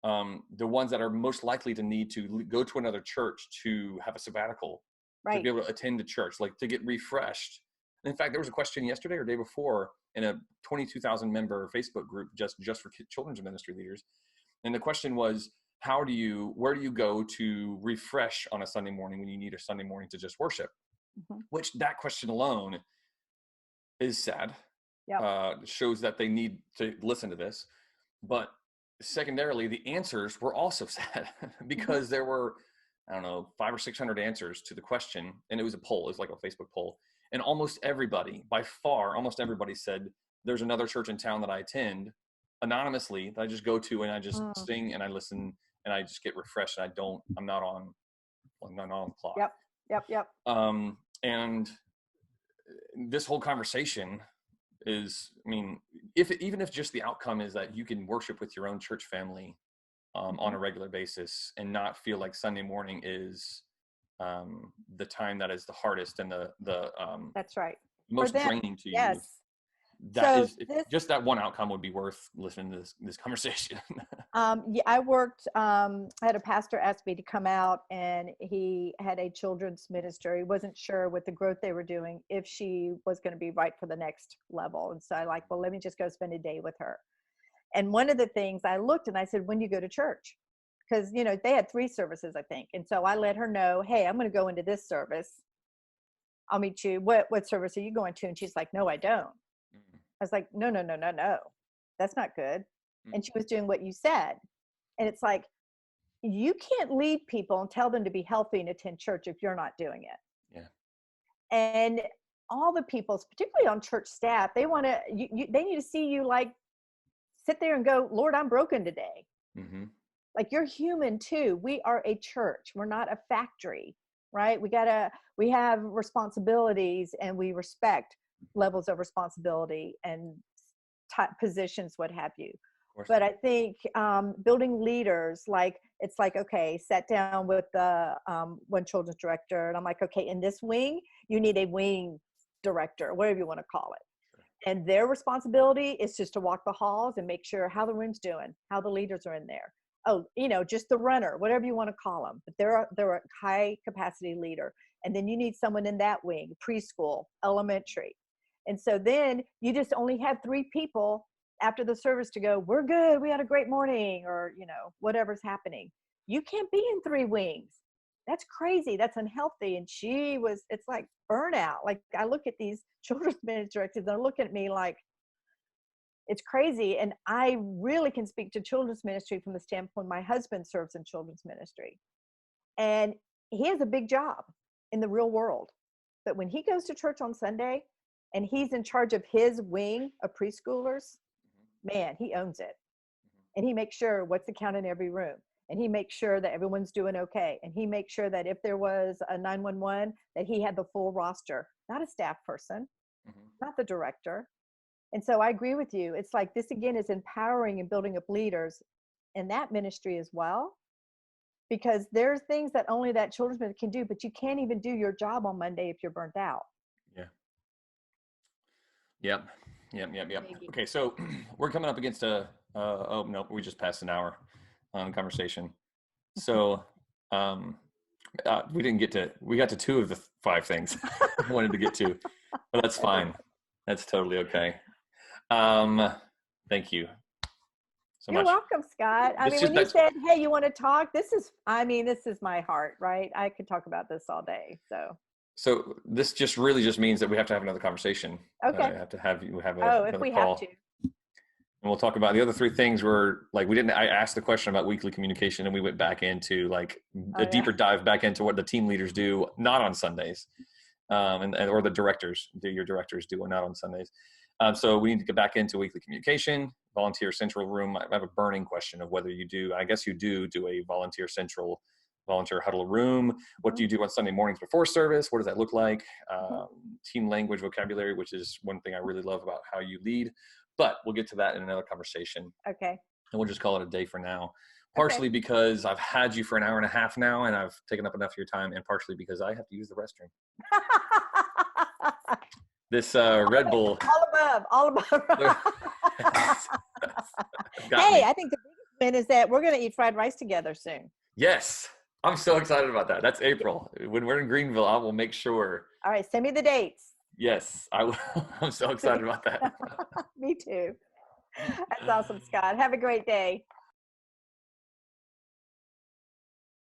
the ones that are most likely to need to go to another church to have a sabbatical, to Right. be able to attend a church, like to get refreshed. In fact, there was a question yesterday or day before in a 22,000 member Facebook group just for children's ministry leaders. And the question was, where do you go to refresh on a Sunday morning when you need a Sunday morning to just worship? Which that question alone is sad. Yep. Shows that they need to listen to this. But secondarily, the answers were also sad because there were, I don't know, 500 or 600 answers to the question. And it was a poll. It was like a Facebook poll. And almost everybody said, there's another church in town that I attend anonymously that I just go to, and I just sing and I listen and I just get refreshed. And I'm not on the clock. Yep. And this whole conversation is, I mean, even if just the outcome is that you can worship with your own church family on a regular basis and not feel like Sunday morning is the time that is the hardest and the That's right. most draining to you. Yes. Just that one outcome would be worth listening to this conversation. Yeah, I had a pastor ask me to come out, and he had a children's ministry. He wasn't sure with the growth they were doing if she was going to be right for the next level. And so well, let me just go spend a day with her. And one of the things I looked and I said, when do you go to church? Because, they had 3 services, I think. And so I let her know, hey, I'm going to go into this service. I'll meet you. What service are you going to? And she's like, no, I don't. I was like, no, that's not good. And she was doing what you said. And it's like, you can't lead people and tell them to be healthy and attend church if you're not doing it. Yeah. And all the people, particularly on church staff, they want to, they need to see you like sit there and go, Lord, I'm broken today. Like, you're human too. We are a church. We're not a factory, right? We have responsibilities, and we respect levels of responsibility and positions, what have you. But I think building leaders, it's like, okay, sat down with the one children's director, and I'm like, okay, in this wing, you need a wing director, whatever you want to call it. And their responsibility is just to walk the halls and make sure how the room's doing, how the leaders are in there. Oh, just the runner, whatever you want to call them. But they're a high capacity leader. And then you need someone in that wing, preschool, elementary. And so then you just only have 3 people after the service to go, we're good, we had a great morning, or, whatever's happening. You can't be in 3 wings. That's crazy. That's unhealthy. And it's like burnout. Like, I look at these children's ministry directors, they're looking at me like, it's crazy. And I really can speak to children's ministry from the standpoint, my husband serves in children's ministry. And he has a big job in the real world. But when he goes to church on Sunday and he's in charge of his wing of preschoolers, man, he owns it. And he makes sure what's the count in every room. And he makes sure that everyone's doing okay. And he makes sure that if there was a 911, that he had the full roster, not a staff person, not the director. And so I agree with you. It's like, this again is empowering and building up leaders in that ministry as well. Because there's things that only that children's ministry can do, but you can't even do your job on Monday if you're burnt out. Yep. Okay, so we're coming up against oh no, we just passed an hour on conversation. So we got to 2 of the 5 things I wanted to get to, but that's fine. That's totally okay. Thank you so much. You're welcome, Scott. I mean, when you said, hey, you want to talk, this is my heart, right? I could talk about this all day. So this just means that we have to have another conversation. Okay. I have to have you have if we call. have to. And we'll talk about the other 3 things were like, I asked the question about weekly communication, and we went back into like a deeper dive back into what the team leaders do, not on Sundays. or the directors, your directors do one out on Sundays. So we need to get back into weekly communication, volunteer central room. I have a burning question of whether you do, I guess you do a volunteer huddle room. What do you do on Sunday mornings before service? What does that look like? Team language vocabulary, which is one thing I really love about how you lead, but we'll get to that in another conversation. Okay. And we'll just call it a day for now. Partially because I've had you for an hour and a half now and I've taken up enough of your time, and partially because I have to use the restroom. This Red Bull. All above. Hey, I think the biggest win is that we're going to eat fried rice together soon. Yes. I'm so excited about that. That's April. When we're in Greenville, I will make sure. All right. Send me the dates. Yes, I will. I'm so excited about that. Me too. That's awesome, Scott. Have a great day.